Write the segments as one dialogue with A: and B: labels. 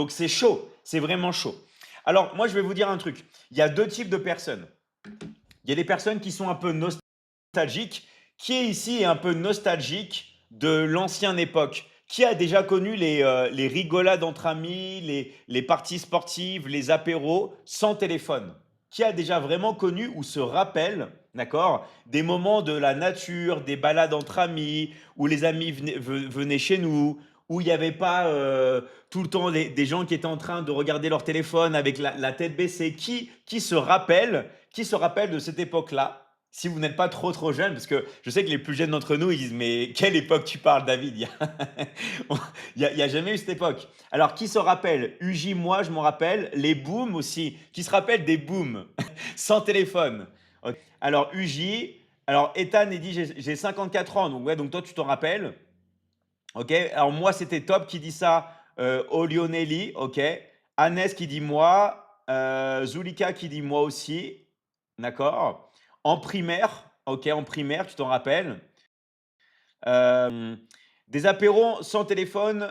A: Donc c'est chaud, c'est vraiment chaud. Alors moi je vais vous dire un truc, il y a 2 types de personnes. Il y a des personnes qui sont un peu nostalgiques. Qui est ici est un peu nostalgique de l'ancienne époque? Qui a déjà connu les rigolades entre amis, les parties sportives, les apéros sans téléphone? Qui a déjà vraiment connu ou se rappelle, d'accord, des moments de la nature, des balades entre amis, où les amis venaient chez nous, où il n'y avait pas tout le temps des gens qui étaient en train de regarder leur téléphone avec la tête baissée? Qui se rappelle de cette époque-là? Si vous n'êtes pas trop jeune, parce que je sais que les plus jeunes d'entre nous, ils disent, mais quelle époque tu parles, David? Il y a jamais eu cette époque. Alors, qui se rappelle? Uji, moi, je m'en rappelle. Les booms aussi. Qui se rappelle des booms? Sans téléphone. Ok. Alors, Uji. Alors, Ethan, il dit, j'ai 54 ans. Donc, ouais, donc toi, tu t'en rappelles. Ok. Alors, moi, c'était Top qui dit ça. Olionelli. Ok. Anes qui dit moi. Zulika qui dit moi aussi. D'accord. En primaire, ok, en primaire, tu t'en rappelles. Euh, des apéros sans téléphone,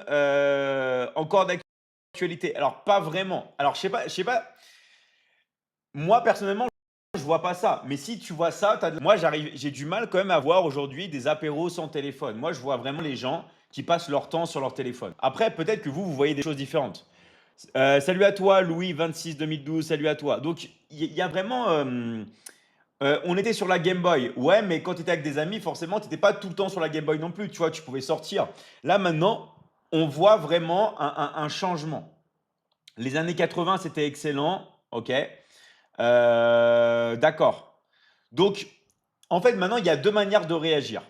A: encore d'actualité. Alors, pas vraiment. Alors, je sais pas. Moi, personnellement, je vois pas ça. Mais si tu vois ça, moi, j'ai du mal quand même à voir aujourd'hui des apéros sans téléphone. Moi, je vois vraiment les gens qui passent leur temps sur leur téléphone. Après, peut-être que vous voyez des choses différentes. Salut à toi, Louis 26 2012. Salut à toi. Donc, il y a vraiment. On était sur la Game Boy. Ouais, mais quand tu étais avec des amis, forcément, tu n'étais pas tout le temps sur la Game Boy non plus. Tu vois, tu pouvais sortir. Là, maintenant, on voit vraiment un changement. Les années 80, c'était excellent. OK. D'accord. Donc, en fait, maintenant, il y a deux manières de réagir.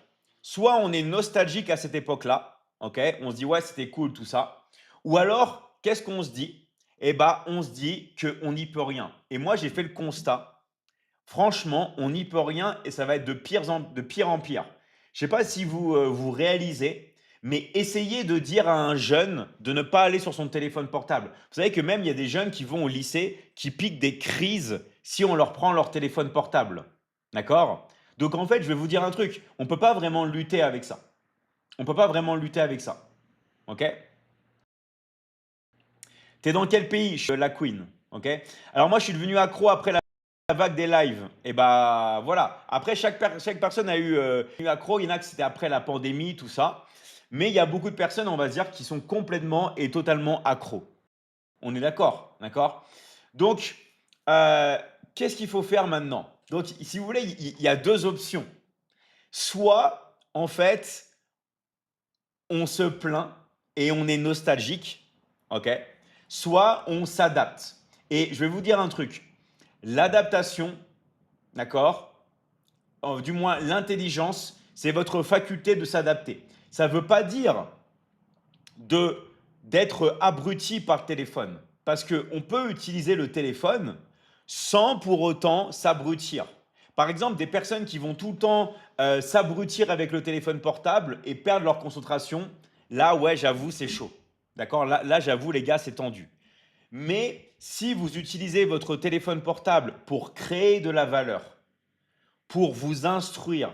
A: Soit on est nostalgique à cette époque-là. OK. On se dit, ouais, c'était cool, tout ça. Ou alors, qu'est-ce qu'on se dit? Eh bien, on se dit qu'on n'y peut rien. Et moi, j'ai fait le constat. Franchement, on n'y peut rien et ça va être de pire en pire. Je ne sais pas si vous réalisez, mais essayez de dire à un jeune de ne pas aller sur son téléphone portable. Vous savez que même il y a des jeunes qui vont au lycée qui piquent des crises si on leur prend leur téléphone portable. D'accord? Donc en fait, je vais vous dire un truc. On ne peut pas vraiment lutter avec ça. On ne peut pas vraiment lutter avec ça. Ok? T'es dans quel pays? Je suis la Queen. Ok? Alors moi, je suis devenu accro après la vague des lives. Et bah voilà. Après, chaque personne a eu accro. Il y en a que c'était après la pandémie, tout ça. Mais il y a beaucoup de personnes, on va dire, qui sont complètement et totalement accros. On est d'accord, d'accord? Donc, euh, qu'est-ce qu'il faut faire maintenant? Donc, si vous voulez, il y a deux options. Soit, en fait, on se plaint et on est nostalgique, ok? Soit on s'adapte. Et je vais vous dire un truc. L'adaptation, d'accord? Du moins l'intelligence, c'est votre faculté de s'adapter. Ça ne veut pas dire de d'être abruti par le téléphone, parce qu'on peut utiliser le téléphone sans pour autant s'abrutir. Par exemple, des personnes qui vont tout le temps s'abrutir avec le téléphone portable et perdre leur concentration, là, ouais, j'avoue, c'est chaud. D'accord? Là j'avoue, les gars, c'est tendu. Mais si vous utilisez votre téléphone portable pour créer de la valeur, pour vous instruire,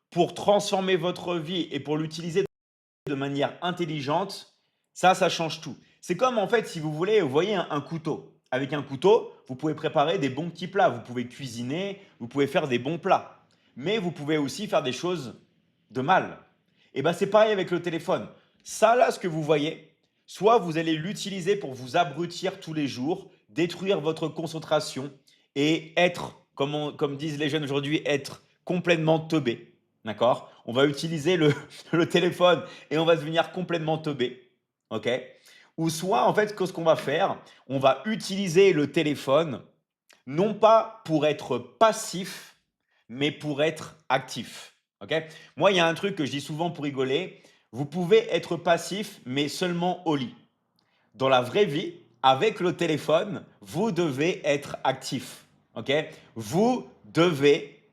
A: pour transformer votre vie et pour l'utiliser de manière intelligente, ça change tout. C'est comme en fait, si vous voulez, vous voyez un couteau. Avec un couteau, vous pouvez préparer des bons petits plats, vous pouvez cuisiner, vous pouvez faire des bons plats. Mais vous pouvez aussi faire des choses de mal. Et bien c'est pareil avec le téléphone. Ça là, ce que vous voyez, soit vous allez l'utiliser pour vous abrutir tous les jours, détruire votre concentration et être, comme disent les jeunes aujourd'hui, être complètement teubé. D'accord? On va utiliser le téléphone et on va devenir complètement teubé. OK? Ou soit, en fait, ce qu'on va faire, on va utiliser le téléphone non pas pour être passif, mais pour être actif. OK? Moi, il y a un truc que je dis souvent pour rigoler. Vous pouvez être passif, mais seulement au lit. Dans la vraie vie, avec le téléphone, vous devez être actif. OK? Vous devez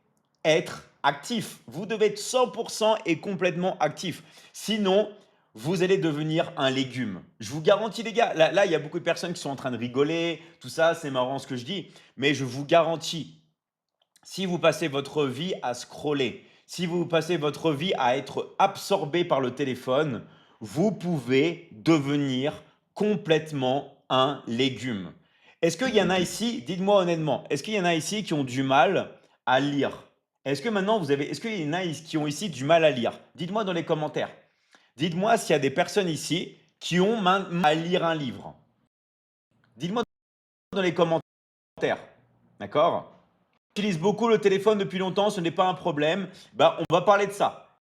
A: être actif. Vous devez être 100% et complètement actif. Sinon, vous allez devenir un légume. Je vous garantis, les gars, là, il y a beaucoup de personnes qui sont en train de rigoler, tout ça, c'est marrant ce que je dis, mais je vous garantis, si vous passez votre vie à scroller, si vous passez votre vie à être absorbé par le téléphone, vous pouvez devenir complètement un légume. Est-ce qu'il y en a ici, dites-moi honnêtement, est-ce qu'il y en a ici qui ont du mal à lire? Est-ce qu'il y en a qui ont ici du mal à lire? Dites-moi dans les commentaires. Dites-moi s'il y a des personnes ici qui ont mal à lire un livre. Dites-moi dans les commentaires. D'accord? J'utilise beaucoup le téléphone depuis longtemps, ce n'est pas un problème. Bah, on va parler de ça.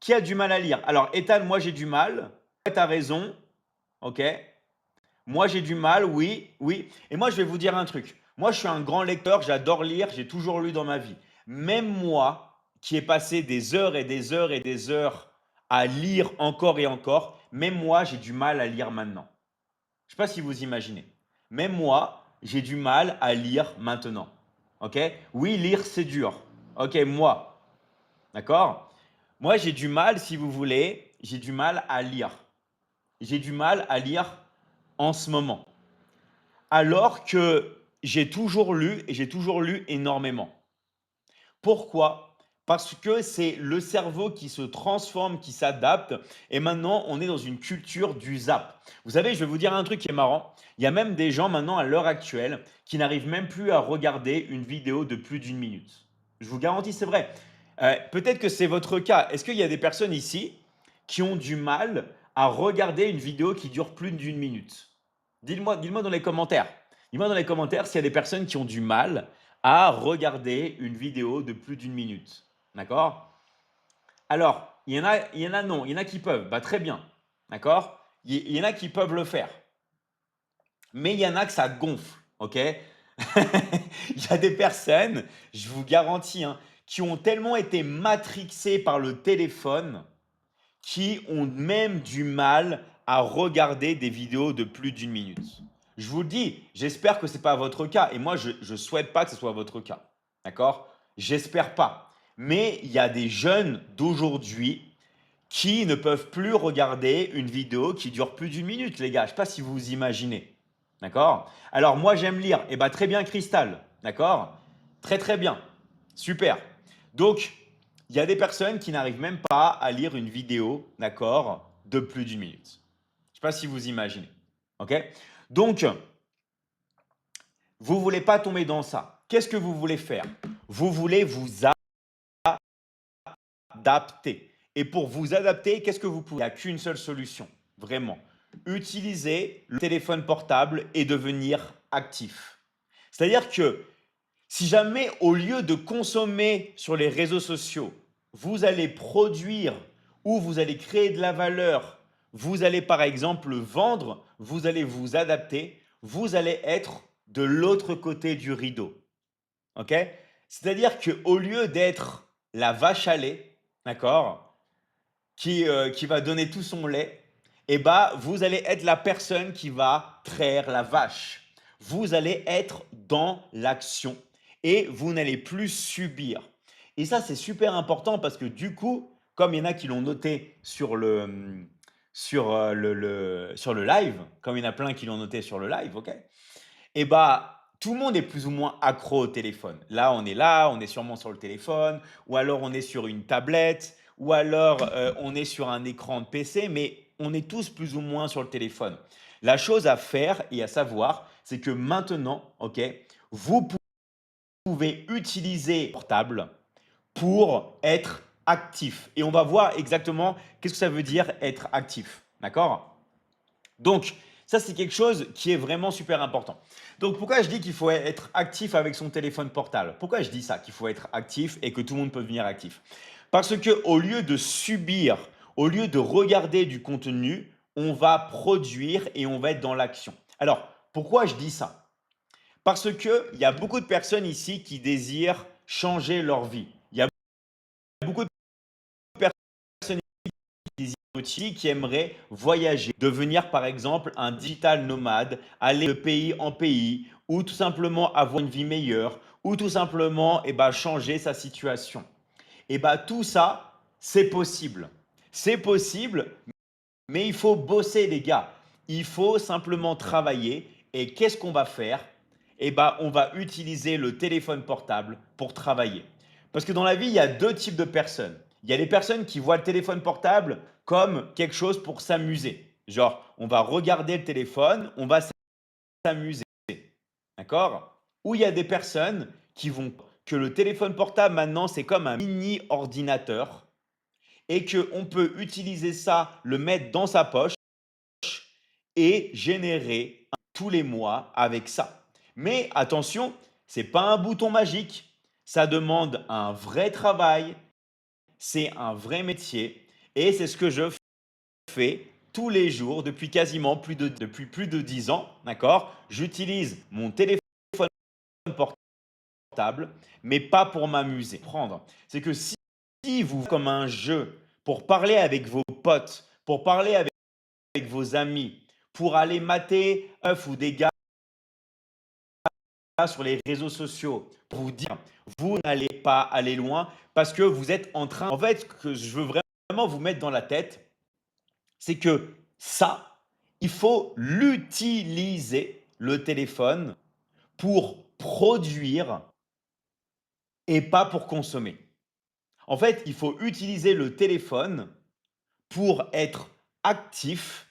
A: Qui a du mal à lire? Alors, Ethan, moi j'ai du mal. Tu as raison. Ok? Moi j'ai du mal, oui, oui. Et moi je vais vous dire un truc. Moi je suis un grand lecteur, j'adore lire, j'ai toujours lu dans ma vie. Même moi, qui ai passé des heures et des heures et des heures à lire encore et encore, même moi j'ai du mal à lire maintenant. Je ne sais pas si vous imaginez. Même moi, j'ai du mal à lire maintenant. Ok? Oui, lire, c'est dur. Ok, moi. D'accord? Moi, j'ai du mal, si vous voulez, j'ai du mal à lire. J'ai du mal à lire en ce moment. Alors que j'ai toujours lu et j'ai toujours lu énormément. Pourquoi? Parce que c'est le cerveau qui se transforme, qui s'adapte et maintenant on est dans une culture du zap. Vous savez, je vais vous dire un truc qui est marrant. Il y a même des gens maintenant à l'heure actuelle qui n'arrivent même plus à regarder une vidéo de plus d'une minute. Je vous garantis, c'est vrai. Peut-être que c'est votre cas. Est-ce qu'il y a des personnes ici qui ont du mal à regarder une vidéo qui dure plus d'une minute? Dites-moi dans les commentaires. Dites-moi dans les commentaires s'il y a des personnes qui ont du mal à regarder une vidéo de plus d'une minute. D'accord? Alors, non, il y en a qui peuvent, bah, très bien. D'accord? Il y en a qui peuvent le faire. Mais il y en a que ça gonfle, ok? Il y a des personnes, je vous garantis, hein, qui ont tellement été matrixées par le téléphone qui ont même du mal à regarder des vidéos de plus d'une minute. Je vous le dis, j'espère que ce n'est pas votre cas et moi je ne souhaite pas que ce soit votre cas. D'accord? J'espère pas. Mais il y a des jeunes d'aujourd'hui qui ne peuvent plus regarder une vidéo qui dure plus d'une minute, les gars. Je ne sais pas si vous vous imaginez. D'accord? Alors moi j'aime lire. Eh bien très bien Cristal. D'accord? Très très bien. Super. Donc il y a des personnes qui n'arrivent même pas à lire une vidéo, d'accord, de plus d'une minute. Je ne sais pas si vous imaginez. OK? Donc, vous ne voulez pas tomber dans ça. Qu'est-ce que vous voulez faire? Vous voulez vous adapter. Et pour vous adapter, qu'est-ce que vous pouvez? Il n'y a qu'une seule solution, vraiment. Utiliser le téléphone portable et devenir actif. C'est-à-dire que si jamais, au lieu de consommer sur les réseaux sociaux, vous allez produire ou vous allez créer de la valeur, vous allez par exemple vendre, vous allez vous adapter, vous allez être de l'autre côté du rideau. OK? C'est-à-dire qu'au lieu d'être la vache à lait, d'accord, qui va donner tout son lait, eh ben, vous allez être la personne qui va traire la vache. Vous allez être dans l'action et vous n'allez plus subir. Et ça, c'est super important parce que du coup, comme il y en a qui l'ont noté sur le live, comme il y en a plein qui l'ont noté sur le live, ok? Et bah, tout le monde est plus ou moins accro au téléphone. Là, on est sûrement sur le téléphone, ou alors on est sur une tablette, ou alors on est sur un écran de PC, mais on est tous plus ou moins sur le téléphone. La chose à faire et à savoir, c'est que maintenant, ok, vous pouvez utiliser le portable pour être actif. Et on va voir exactement qu'est-ce que ça veut dire être actif. D'accord? Donc, ça, c'est quelque chose qui est vraiment super important. Donc, pourquoi je dis qu'il faut être actif avec son téléphone portable? Pourquoi je dis ça, qu'il faut être actif et que tout le monde peut devenir actif? Parce que au lieu de subir, au lieu de regarder du contenu, on va produire et on va être dans l'action. Alors, pourquoi je dis ça? Parce qu'il y a beaucoup de personnes ici qui désirent changer leur vie. Il y a beaucoup de personnes qui aimeraient voyager, devenir par exemple un digital nomade, aller de pays en pays, ou tout simplement avoir une vie meilleure, ou tout simplement changer sa situation. Et bah tout ça, c'est possible. C'est possible, mais il faut bosser les gars. Il faut simplement travailler. Et qu'est-ce qu'on va faire? Eh ben, on va utiliser le téléphone portable pour travailler. Parce que dans la vie, il y a deux types de personnes. Il y a les personnes qui voient le téléphone portable comme quelque chose pour s'amuser. Genre, on va regarder le téléphone, on va s'amuser. D'accord? Ou il y a des personnes qui vont que le téléphone portable maintenant, c'est comme un mini ordinateur et qu'on peut utiliser ça, le mettre dans sa poche et générer tous les mois avec ça. Mais attention, c'est pas un bouton magique. Ça demande un vrai travail, c'est un vrai métier et c'est ce que je fais tous les jours depuis plus de 10 ans, d'accord? J'utilise mon téléphone portable, mais pas pour m'amuser. Prendre, c'est que si vous comme un jeu pour parler avec vos potes, pour parler avec vos amis, pour aller mater œufs ou des gars sur les réseaux sociaux, pour vous dire, vous n'allez pas aller loin parce que vous êtes en train, en fait, que je veux vraiment vous mettre dans la tête, c'est que ça, il faut l'utiliser, le téléphone, pour produire et pas pour consommer. En fait, il faut utiliser le téléphone pour être actif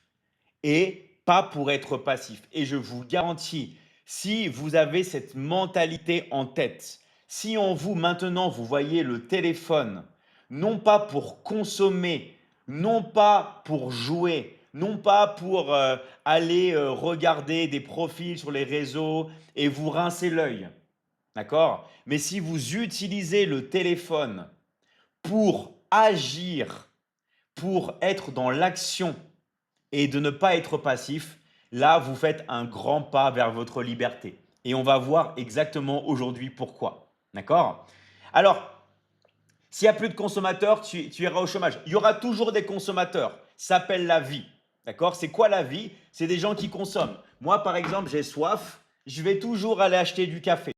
A: et pas pour être passif. Et je vous garantis, si vous avez cette mentalité en tête, si en vous maintenant vous voyez le téléphone, non pas pour consommer, non pas pour jouer, non pas pour aller regarder des profils sur les réseaux et vous rincer l'œil, d'accord? Mais si vous utilisez le téléphone pour agir, pour être dans l'action et de ne pas être passif, là, vous faites un grand pas vers votre liberté. Et on va voir exactement aujourd'hui pourquoi. D'accord? Alors, s'il n'y a plus de consommateurs, tu iras au chômage. Il y aura toujours des consommateurs. Ça s'appelle la vie. D'accord? C'est quoi la vie? C'est des gens qui consomment. Moi, par exemple, j'ai soif. Je vais toujours aller acheter du café.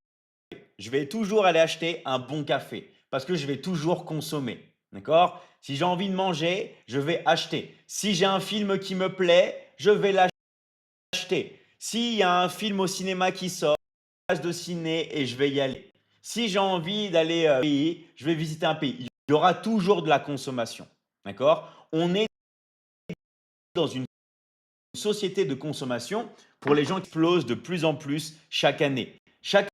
A: Je vais toujours aller acheter un bon café parce que je vais toujours consommer. D'accord? Si j'ai envie de manger, je vais acheter. Si j'ai un film qui me plaît, je vais l'acheter. S'il y a un film au cinéma qui sort, place de ciné et je vais y aller. Si j'ai envie d'aller pays, je vais visiter un pays. Il y aura toujours de la consommation. D'accord? On est dans une société de consommation pour les gens qui explosent de plus en plus chaque année. Chaque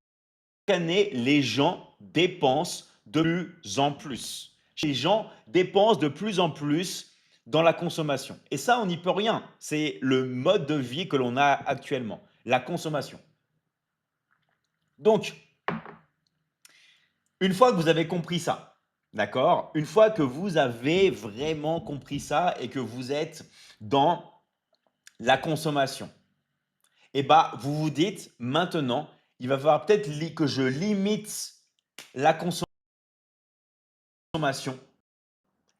A: année, les gens dépensent de plus en plus. Les gens dépensent de plus en plus dans la consommation. Et ça, on n'y peut rien. C'est le mode de vie que l'on a actuellement, la consommation. Donc, une fois que vous avez compris ça, d'accord? Une fois que vous avez vraiment compris ça et que vous êtes dans la consommation, et bah, vous vous dites maintenant, il va falloir peut-être que je limite la consommation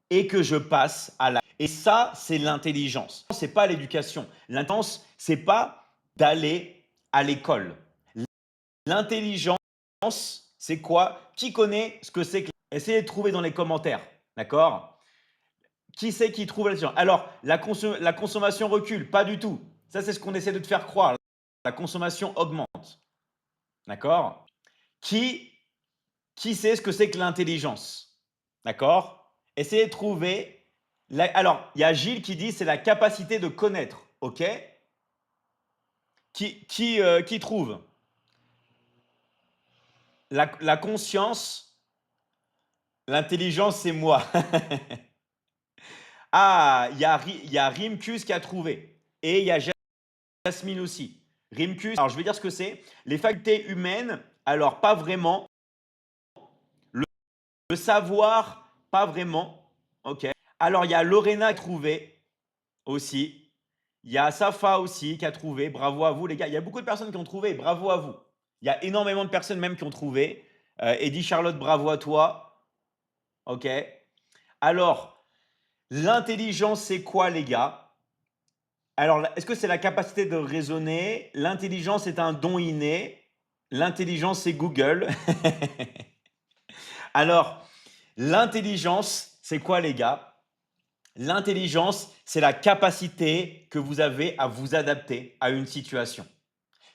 A: et que je passe à la. Et ça, c'est l'intelligence. C'est pas l'éducation. L'intelligence, c'est pas d'aller à l'école. L'intelligence, c'est quoi? Qui connaît ce que c'est que. Essayez de trouver dans les commentaires, d'accord? Qui c'est qui trouve la science? Alors, la consommation recule, pas du tout. Ça, c'est ce qu'on essaie de te faire croire. La consommation augmente, d'accord? Qui, qui sait ce que c'est que l'intelligence? D'accord? Essayez de trouver. Alors, il y a Gilles qui dit c'est la capacité de connaître, ok? Qui trouve? La conscience, l'intelligence, c'est moi. Ah, il y a Rimkus qui a trouvé. Et il y a Jasmine aussi. Rimkus, alors je vais dire ce que c'est. Les facultés humaines, alors pas vraiment. Le, le savoir, pas vraiment. Ok. Alors il y a Lorena qui a trouvé aussi. Il y a Safa aussi qui a trouvé. Bravo à vous les gars. Il y a beaucoup de personnes qui ont trouvé. Bravo à vous. Il y a énormément de personnes même qui ont trouvé. Eddie Charlotte, bravo à toi. Ok. Alors, l'intelligence, c'est quoi les gars? Alors, est-ce que c'est la capacité de raisonner? L'intelligence est un don inné. L'intelligence, c'est Google. Alors, l'intelligence, c'est quoi les gars? L'intelligence, c'est la capacité que vous avez à vous adapter à une situation.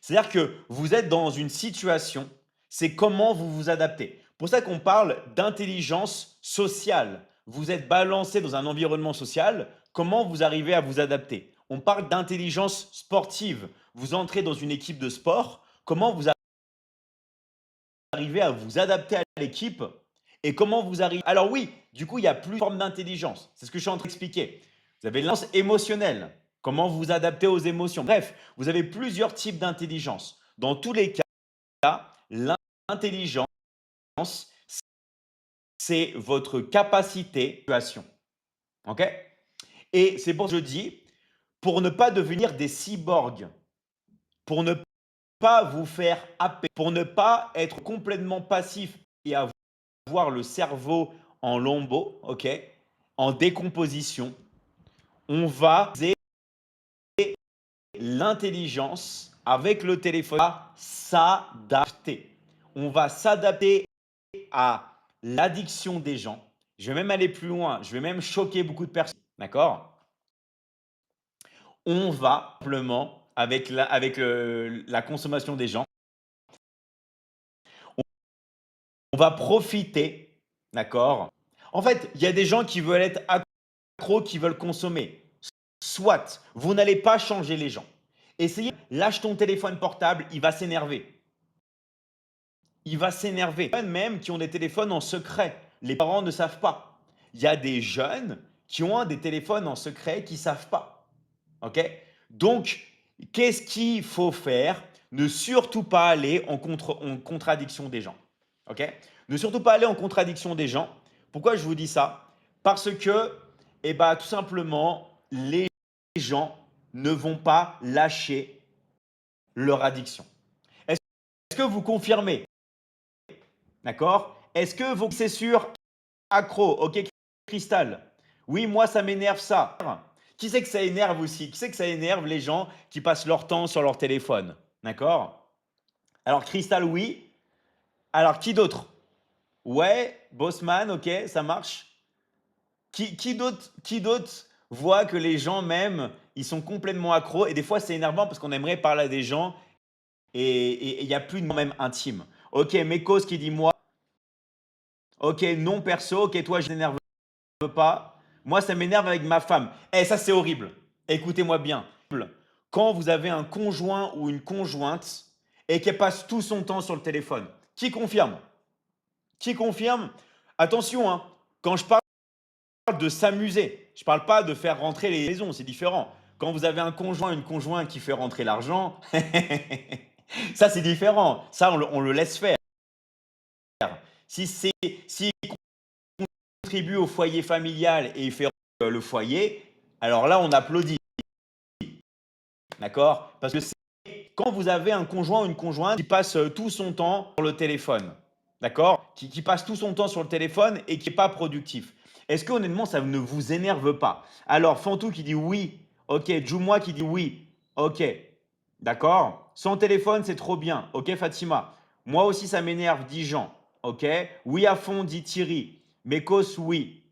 A: C'est-à-dire que vous êtes dans une situation, c'est comment vous vous adaptez. Pour ça qu'on parle d'intelligence sociale. Vous êtes balancé dans un environnement social, comment vous arrivez à vous adapter? On parle d'intelligence sportive. Vous entrez dans une équipe de sport, comment vous arrivez à vous adapter à l'équipe et comment vous arrivez. Alors oui, du coup, il y a plusieurs formes d'intelligence. C'est ce que je suis en train d'expliquer. Vous avez l'intelligence émotionnelle, comment vous vous adaptez aux émotions. Bref, vous avez plusieurs types d'intelligence. Dans tous les cas, l'intelligence, c'est votre capacité de situation. OK? Et c'est pour ça que je dis, pour ne pas devenir des cyborgs, pour ne pas vous faire happer, pour ne pas être complètement passif et avoir le cerveau en lambeaux, ok, en décomposition, on va utiliser l'intelligence avec le téléphone à s'adapter. On va s'adapter à l'addiction des gens. Je vais même aller plus loin, je vais même choquer beaucoup de personnes, d'accord? On va simplement, avec la consommation des gens, on va profiter, d'accord? En fait, il y a des gens qui veulent être accros, qui veulent consommer. Soit, vous n'allez pas changer les gens. Essayez, lâche ton téléphone portable, il va s'énerver. Il va s'énerver. Il y a des jeunes même qui ont des téléphones en secret. Les parents ne savent pas. Il y a des jeunes qui ont des téléphones en secret qui ne savent pas. OK? Donc, qu'est-ce qu'il faut faire? Ne surtout pas aller en contradiction des gens. OK? Ne surtout pas aller en contradiction des gens. Pourquoi je vous dis ça? Parce que, eh ben, tout simplement, les gens ne vont pas lâcher leur addiction. Est-ce que vous confirmez? D'accord? Est-ce que vous, c'est sûr, accro? Ok, Cristal. Oui, moi, ça m'énerve ça. Qui c'est que ça énerve aussi? Qui c'est que ça énerve les gens qui passent leur temps sur leur téléphone? D'accord? Alors, Cristal, oui. Alors, qui d'autre? Ouais, Bossman, ok, ça marche. Qui d'autre voit que les gens même, ils sont complètement accros et des fois c'est énervant parce qu'on aimerait parler à des gens et il n'y a plus de moment même intime. Ok, Mekos qui dit moi. Ok, non perso. Ok, toi je n'énerve pas. Moi ça m'énerve avec ma femme. Eh, ça c'est horrible. Écoutez-moi bien. Quand vous avez un conjoint ou une conjointe et qu'elle passe tout son temps sur le téléphone, qui confirme? Qui confirme? Attention, hein, quand je parle de s'amuser. Je ne parle pas de faire rentrer les maisons, c'est différent. Quand vous avez un conjoint, une conjointe qui fait rentrer l'argent, ça c'est différent. Ça, on le laisse faire. S'il contribue au foyer familial et il fait le foyer, alors là, on applaudit. D'accord? Parce que c'est quand vous avez un conjoint ou une conjointe qui passe tout son temps sur le téléphone, d'accord? Qui passe tout son temps sur le téléphone et qui n'est pas productif. Est-ce que honnêtement, ça ne vous énerve pas? Alors, Fantou qui dit oui. Ok, Jumois qui dit oui. Ok, d'accord. Sans téléphone, c'est trop bien. Ok, Fatima. Moi aussi, ça m'énerve, dit Jean. Ok. Oui à fond, dit Thierry. Mekos, oui.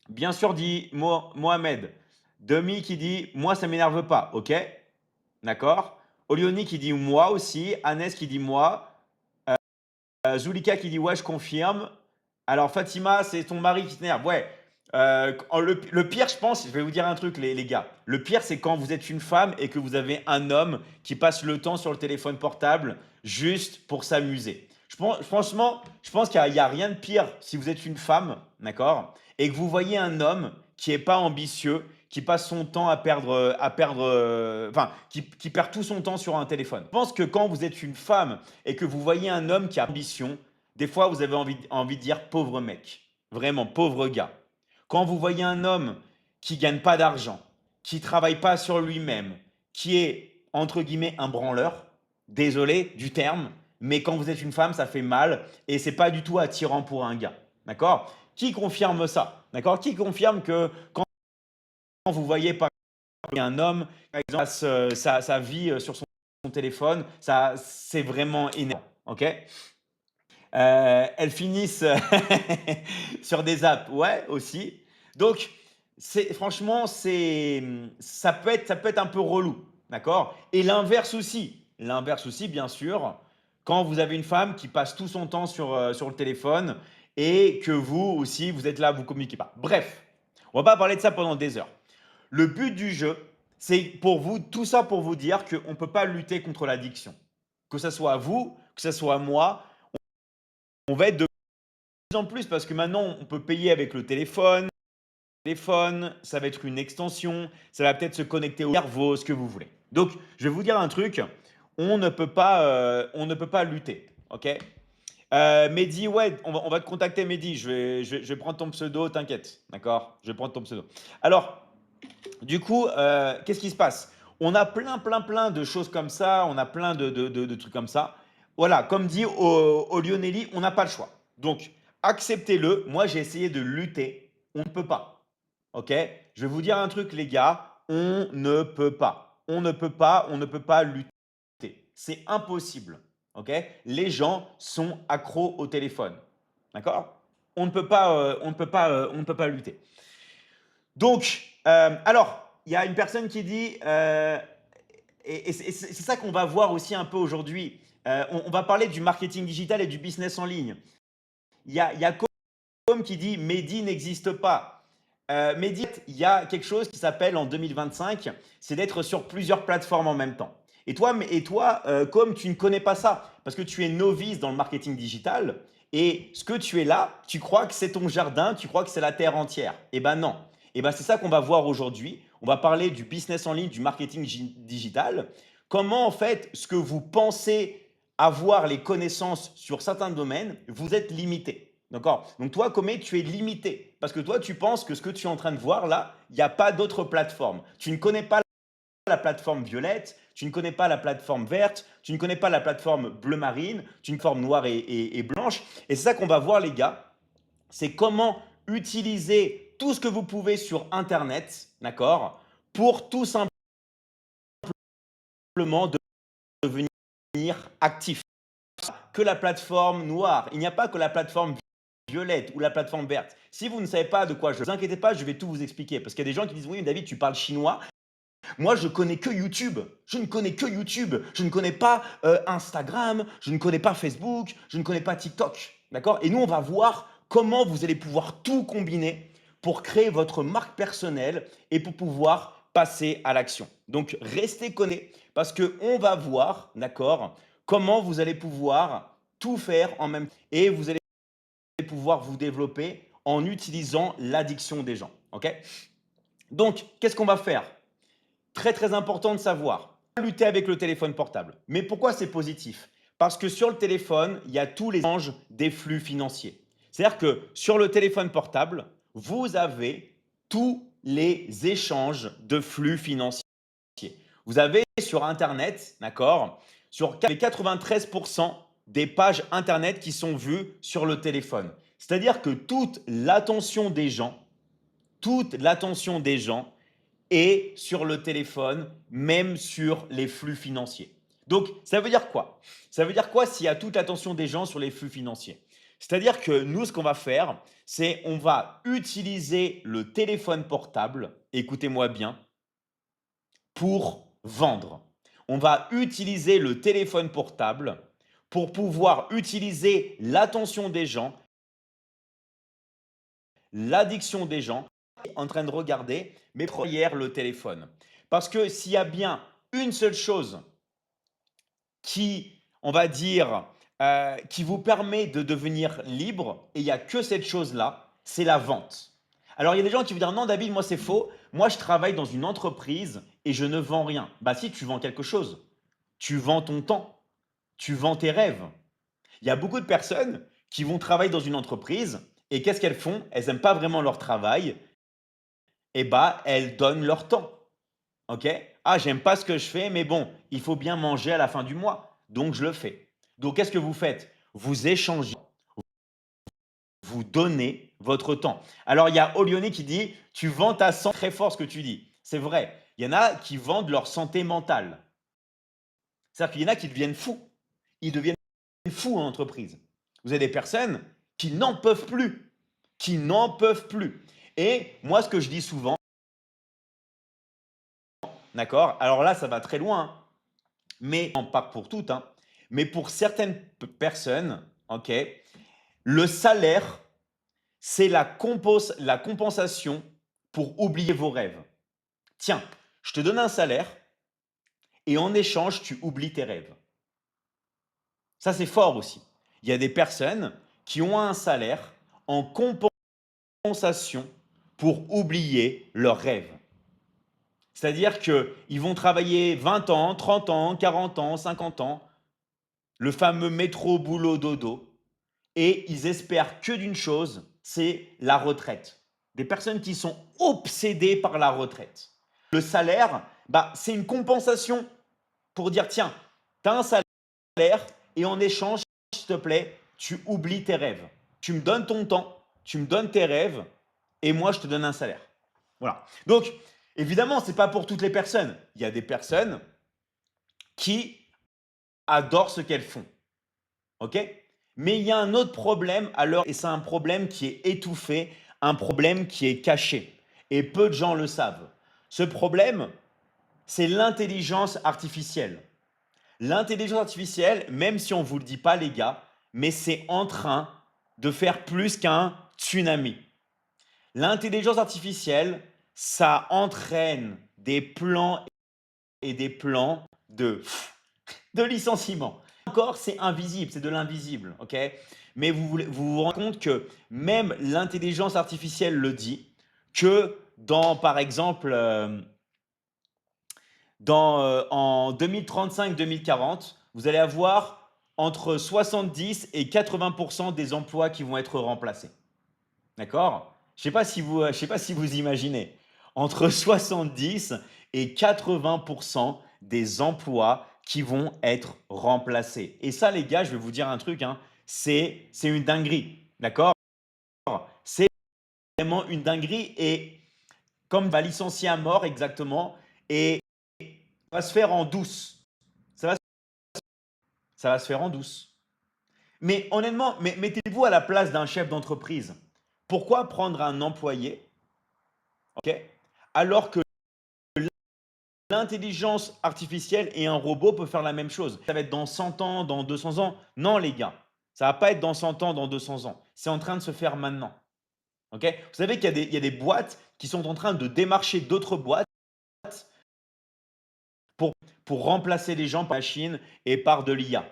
A: Bien sûr, dit Mohamed. Demi qui dit moi, ça m'énerve pas. Ok. D'accord? Olioni qui dit moi aussi. Agnès qui dit moi. Zulika qui dit ouais, je confirme. Alors Fatima, c'est ton mari qui t'énerve. Ouais. Le pire, je pense, je vais vous dire un truc, les gars. Le pire, c'est quand vous êtes une femme et que vous avez un homme qui passe le temps sur le téléphone portable juste pour s'amuser. Franchement, je pense qu'il n'y a rien de pire si vous êtes une femme, d'accord, et que vous voyez un homme qui n'est pas ambitieux, qui passe son temps enfin, qui perd tout son temps sur un téléphone. Je pense que quand vous êtes une femme et que vous voyez un homme qui a ambition, des fois, vous avez envie de dire pauvre mec. Vraiment, pauvre gars. Quand vous voyez un homme qui gagne pas d'argent, qui travaille pas sur lui-même, qui est, entre guillemets, un branleur, désolé du terme, mais quand vous êtes une femme, ça fait mal et c'est pas du tout attirant pour un gars. D'accord? Qui confirme ça? D'accord? Qui confirme que quand vous voyez par exemple un homme, par exemple, passe sa vie sur son téléphone, ça, c'est vraiment énervant. Ok? Elles finissent sur des apps, ouais, aussi. Donc, franchement, ça peut être un peu relou, d'accord? Et l'inverse aussi, bien sûr, quand vous avez une femme qui passe tout son temps sur le téléphone et que vous aussi, vous êtes là, vous communiquez pas. Bref, on va pas parler de ça pendant des heures. Le but du jeu, C'est pour vous, tout ça pour vous dire qu'on ne peut pas lutter contre l'addiction. Que ce soit vous, que ce soit moi, on va être de plus en plus parce que maintenant on peut payer avec le téléphone, ça va être une extension, ça va peut-être se connecter au cerveau, ce que vous voulez. Donc, je vais vous dire un truc, on ne peut pas lutter, ok? Mehdi, ouais, on va te contacter, Mehdi. Je vais prendre ton pseudo, t'inquiète, d'accord? Je vais prendre ton pseudo. Alors, du coup, qu'est-ce qui se passe? On a plein de choses comme ça, on a plein de trucs comme ça. Voilà, comme dit au Lionelli, on n'a pas le choix. Donc, acceptez-le. Moi, j'ai essayé de lutter. On ne peut pas. Ok? Je vais vous dire un truc, les gars. On ne peut pas. On ne peut pas lutter. C'est impossible. Ok? Les gens sont accros au téléphone. D'accord? On ne peut pas lutter. Donc, alors, il y a une personne qui dit, et c'est ça qu'on va voir aussi un peu aujourd'hui. On va parler du marketing digital et du business en ligne. Il y a Com qui dit Mehdi n'existe pas. Mehdi, il y a quelque chose qui s'appelle en 2025, c'est d'être sur plusieurs plateformes en même temps. Et toi, Com, tu ne connais pas ça parce que tu es novice dans le marketing digital et ce que tu es là, tu crois que c'est ton jardin, tu crois que c'est la terre entière. Eh ben non. Eh ben c'est ça qu'on va voir aujourd'hui. On va parler du business en ligne, du marketing digital. Comment en fait ce que vous pensez avoir les connaissances sur certains domaines, vous êtes limité. D'accord? Donc toi, Comé, tu es limité. Parce que toi, tu penses que ce que tu es en train de voir là, il n'y a pas d'autre plateforme. Tu ne connais pas la plateforme violette, tu ne connais pas la plateforme verte, tu ne connais pas la plateforme bleu marine, tu ne forme noire et blanche. Et c'est ça qu'on va voir, les gars. C'est comment utiliser tout ce que vous pouvez sur Internet, d'accord, pour tout simplement devenir actif. Que la plateforme noire, il n'y a pas que la plateforme violette ou la plateforme verte. Si vous ne savez pas de quoi je ne vous inquiétez pas, je vais tout vous expliquer. Parce qu'il y a des gens qui disent oui, David, tu parles chinois. Moi, je connais que YouTube. Je ne connais que YouTube. Je ne connais pas Instagram. Je ne connais pas Facebook. Je ne connais pas TikTok. D'accord? Et nous, on va voir comment vous allez pouvoir tout combiner pour créer votre marque personnelle et pour pouvoir passer à l'action. Donc, restez connectés parce qu'on va voir, d'accord, comment vous allez pouvoir tout faire en même temps et vous allez pouvoir vous développer en utilisant l'addiction des gens. Ok? Donc, qu'est-ce qu'on va faire? Très important de savoir. Lutter avec le téléphone portable. Mais pourquoi c'est positif? Parce que sur le téléphone, il y a tous les échanges des flux financiers. C'est-à-dire que sur le téléphone portable, vous avez tous les échanges de flux financiers. Vous avez sur Internet, d'accord, sur les 93% des pages Internet qui sont vues sur le téléphone. C'est-à-dire que toute l'attention des gens est sur le téléphone, même sur les flux financiers. Donc, ça veut dire quoi? Ça veut dire quoi s'il y a toute l'attention des gens sur les flux financiers? C'est-à-dire que nous, ce qu'on va faire, c'est on va utiliser le téléphone portable, écoutez-moi bien, pour vendre. On va utiliser le téléphone portable pour pouvoir utiliser l'attention des gens, l'addiction des gens, en train de regarder, mais derrière le téléphone. Parce que s'il y a bien une seule chose qui, on va dire, qui vous permet de devenir libre, et il n'y a que cette chose-là, c'est la vente. Alors, il y a des gens qui vont dire non, David, moi c'est faux. Moi, je travaille dans une entreprise et je ne vends rien. Bah, si, tu vends quelque chose. Tu vends ton temps. Tu vends tes rêves. Il y a beaucoup de personnes qui vont travailler dans une entreprise et qu'est-ce qu'elles font? Elles n'aiment pas vraiment leur travail. Et bah, elles donnent leur temps. OK? Ah, j'aime pas ce que je fais, mais bon, il faut bien manger à la fin du mois, donc je le fais. Donc, qu'est-ce que vous faites? Vous échangez, vous donnez votre temps. Alors, il y a Olione qui dit, tu vends ta santé, très fort ce que tu dis. C'est vrai. Il y en a qui vendent leur santé mentale. C'est-à-dire qu'il y en a qui deviennent fous. Ils deviennent fous en entreprise. Vous avez des personnes qui n'en peuvent plus. Qui n'en peuvent plus. Et moi, ce que je dis souvent, d'accord? Alors là, ça va très loin, hein, mais pas pour toutes, hein, mais pour certaines personnes, ok, le salaire, c'est la compensation pour oublier vos rêves. Tiens, Je te donne un salaire et en échange, tu oublies tes rêves. Ça, c'est fort aussi. Il y a des personnes qui ont un salaire en compensation pour oublier leurs rêves. C'est-à-dire qu'ils vont travailler 20 ans, 30 ans, 40 ans, 50 ans, le fameux métro, boulot, dodo, et ils espèrent que d'une chose, c'est la retraite. Des personnes qui sont obsédées par la retraite. Le salaire, c'est une compensation pour dire, tiens, tu as un salaire et en échange, s'il te plaît, tu oublies tes rêves. Tu me donnes ton temps, tu me donnes tes rêves et moi, je te donne un salaire. Voilà. Donc, évidemment, ce n'est pas pour toutes les personnes. Il y a des personnes qui adorent ce qu'elles font. OK? Mais il y a un autre problème alors, et c'est un problème qui est étouffé, un problème qui est caché. Et peu de gens le savent. Ce problème, c'est l'intelligence artificielle. L'intelligence artificielle, même si on ne vous le dit pas les gars, mais c'est en train de faire plus qu'un tsunami. L'intelligence artificielle, ça entraîne des plans et des plans de licenciement. Encore, c'est invisible, c'est de l'invisible, ok? Mais vous rendez compte que même l'intelligence artificielle le dit, que dans, par exemple, en 2035-2040, vous allez avoir entre 70 et 80% des emplois qui vont être remplacés. D'accord? Je sais pas si vous imaginez. Entre 70 et 80% des emplois qui vont être remplacés. Et ça, les gars, je vais vous dire un truc, hein, c'est une dinguerie. D'accord? C'est vraiment une dinguerie. Et comme on va licencier à mort exactement, et ça va se faire en douce. Ça va, ça va se faire en douce. Mais honnêtement, mettez-vous à la place d'un chef d'entreprise. Pourquoi prendre un employé, ok, alors que l'intelligence artificielle et un robot peuvent faire la même chose? Ça va être dans 100 ans, dans 200 ans? Non, les gars, ça va pas être dans 100 ans, dans 200 ans. C'est en train de se faire maintenant. Ok? Vous savez qu'il y a des boîtes qui sont en train de démarcher d'autres boîtes pour, pour remplacer les gens par la Chine et par de l'IA.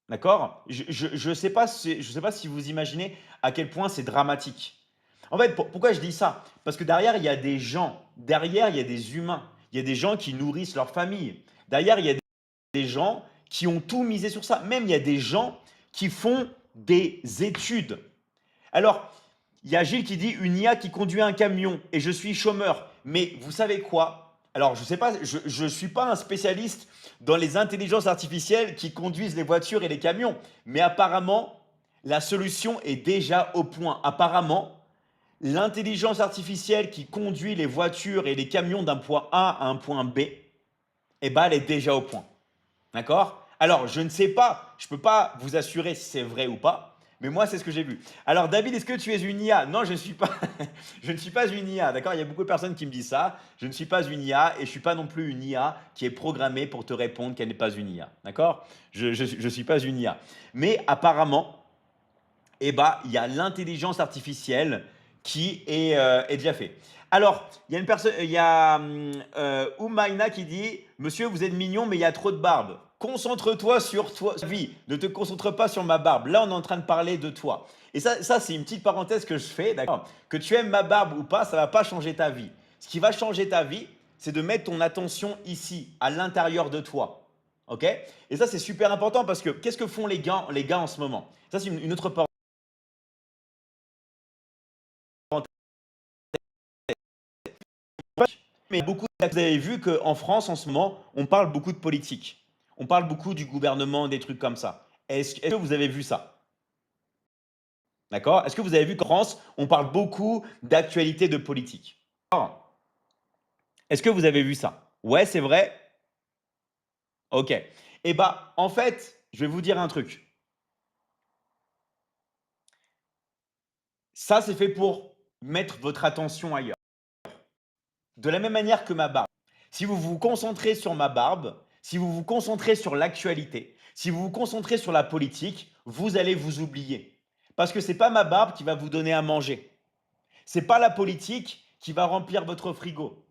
A: D'accord? Je sais pas je sais pas si vous imaginez à quel point c'est dramatique. En fait, pourquoi je dis ça? Parce que derrière, il y a des gens, derrière, il y a des humains, il y a des gens qui nourrissent leur famille. Derrière, il y a des gens qui ont tout misé sur ça. Même, il y a des gens qui font des études. Alors, il y a Gilles qui dit une IA qui conduit un camion et je suis chômeur. Mais vous savez quoi? Alors, je sais pas, je ne suis pas un spécialiste dans les intelligences artificielles qui conduisent les voitures et les camions. Mais apparemment, la solution est déjà au point. Apparemment, l'intelligence artificielle qui conduit les voitures et les camions d'un point A à un point B, eh ben, elle est déjà au point. D'accord? Alors, je ne sais pas, je ne peux pas vous assurer si c'est vrai ou pas, mais moi, c'est ce que j'ai vu. Alors, David, est-ce que tu es une IA? Non, je ne suis pas, je ne suis pas une IA, d'accord? Il y a beaucoup de personnes qui me disent ça. Je ne suis pas une IA et je ne suis pas non plus une IA qui est programmée pour te répondre qu'elle n'est pas une IA, d'accord? Je ne suis pas une IA. Mais apparemment, eh ben, il y a l'intelligence artificielle qui est déjà fait. Alors, il y a une personne, il y a Umaina qui dit, Monsieur, vous êtes mignon, mais il y a trop de barbe. Concentre-toi sur toi, vie. Ne te concentre pas sur ma barbe. Là, on est en train de parler de toi. Et ça c'est une petite parenthèse que je fais, d'accord? Que tu aimes ma barbe ou pas, ça ne va pas changer ta vie. Ce qui va changer ta vie, c'est de mettre ton attention ici, à l'intérieur de toi. OK? Et ça, c'est super important parce que qu'est-ce que font les gars en ce moment? Ça, c'est une autre parenthèse. Mais vous avez vu qu'en France, en ce moment, on parle beaucoup de politique. On parle beaucoup du gouvernement, des trucs comme ça. Est-ce que vous avez vu ça? D'accord? Est-ce que vous avez vu qu'en France, on parle beaucoup d'actualité de politique? Alors, est-ce que vous avez vu ça? Ouais, c'est vrai? Ok. Eh bien, en fait, je vais vous dire un truc. Ça, c'est fait pour mettre votre attention ailleurs. De la même manière que ma barbe. Si vous vous concentrez sur ma barbe, si vous vous concentrez sur l'actualité, si vous vous concentrez sur la politique, vous allez vous oublier. Parce que ce n'est pas ma barbe qui va vous donner à manger. Ce n'est pas la politique qui va remplir votre frigo.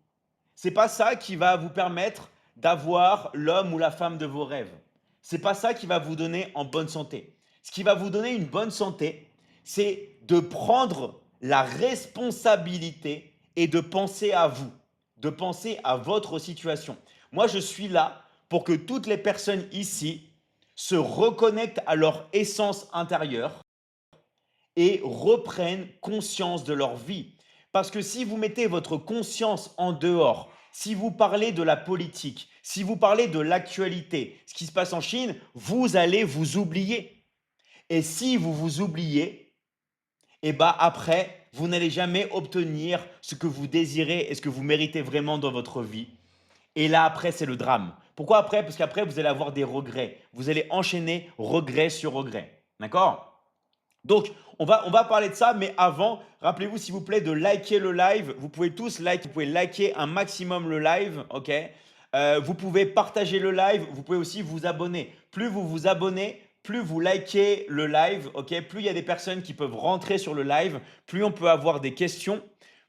A: C'est pas ça qui va vous permettre d'avoir l'homme ou la femme de vos rêves. C'est pas ça qui va vous donner en bonne santé. Ce qui va vous donner une bonne santé, c'est de prendre la responsabilité et de penser à vous, de penser à votre situation. Moi, je suis là pour que toutes les personnes ici se reconnectent à leur essence intérieure et reprennent conscience de leur vie. Parce que si vous mettez votre conscience en dehors, si vous parlez de la politique, si vous parlez de l'actualité, ce qui se passe en Chine, vous allez vous oublier. Et si vous vous oubliez, et bah après, vous n'allez jamais obtenir ce que vous désirez et ce que vous méritez vraiment dans votre vie. Et là, après, c'est le drame. Pourquoi après? Parce qu'après, vous allez avoir des regrets. Vous allez enchaîner regret sur regret. D'accord? Donc, on va parler de ça, mais avant, rappelez-vous s'il vous plaît de liker le live. Vous pouvez tous liker, vous pouvez liker un maximum le live, ok? Vous pouvez partager le live, vous pouvez aussi vous abonner. Plus vous vous abonnez, plus vous likez le live, ok? Plus il y a des personnes qui peuvent rentrer sur le live, plus on peut avoir des questions,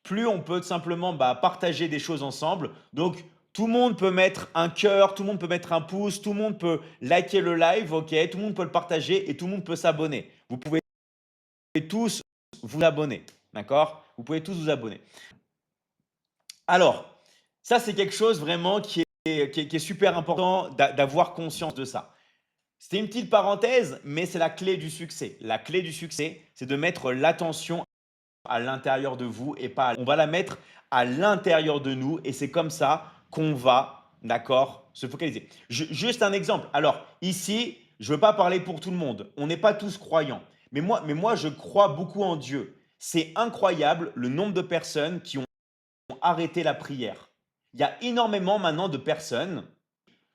A: plus on peut tout simplement partager des choses ensemble. Donc, tout le monde peut mettre un cœur, tout le monde peut mettre un pouce, tout le monde peut liker le live, ok? Tout le monde peut le partager et tout le monde peut s'abonner. Vous pouvez tous vous abonner, d'accord? Vous pouvez tous vous abonner. Alors, ça c'est quelque chose vraiment qui est super important d'avoir conscience de ça. C'était une petite parenthèse, mais c'est la clé du succès. La clé du succès, c'est de mettre l'attention à l'intérieur de vous et pas on va la mettre à l'intérieur de nous et c'est comme ça qu'on va, d'accord, se focaliser. Juste un exemple. Alors ici, je ne veux pas parler pour tout le monde. On n'est pas tous croyants. Mais moi, je crois beaucoup en Dieu. C'est incroyable le nombre de personnes qui ont arrêté la prière. Il y a énormément maintenant de personnes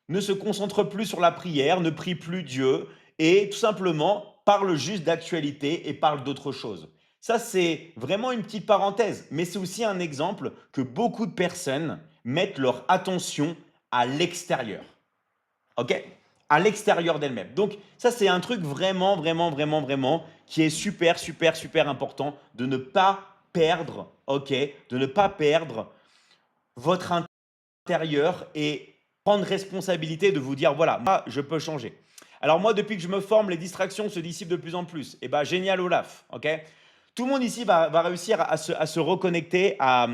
A: ne se concentrent plus sur la prière, ne prient plus Dieu et tout simplement parlent juste d'actualité et parlent d'autre chose. Ça, c'est vraiment une petite parenthèse, mais c'est aussi un exemple que beaucoup de personnes mettent leur attention à l'extérieur. OK? À l'extérieur d'elles-mêmes. Donc, ça, c'est un truc vraiment, vraiment, vraiment, vraiment qui est super, super, super important de ne pas perdre, OK? De ne pas perdre votre intérieur et prendre responsabilité de vous dire, voilà, moi, je peux changer. Alors moi, depuis que je me forme, les distractions se dissipent de plus en plus. Et bien, génial Olaf, ok? Tout le monde ici va réussir à se reconnecter à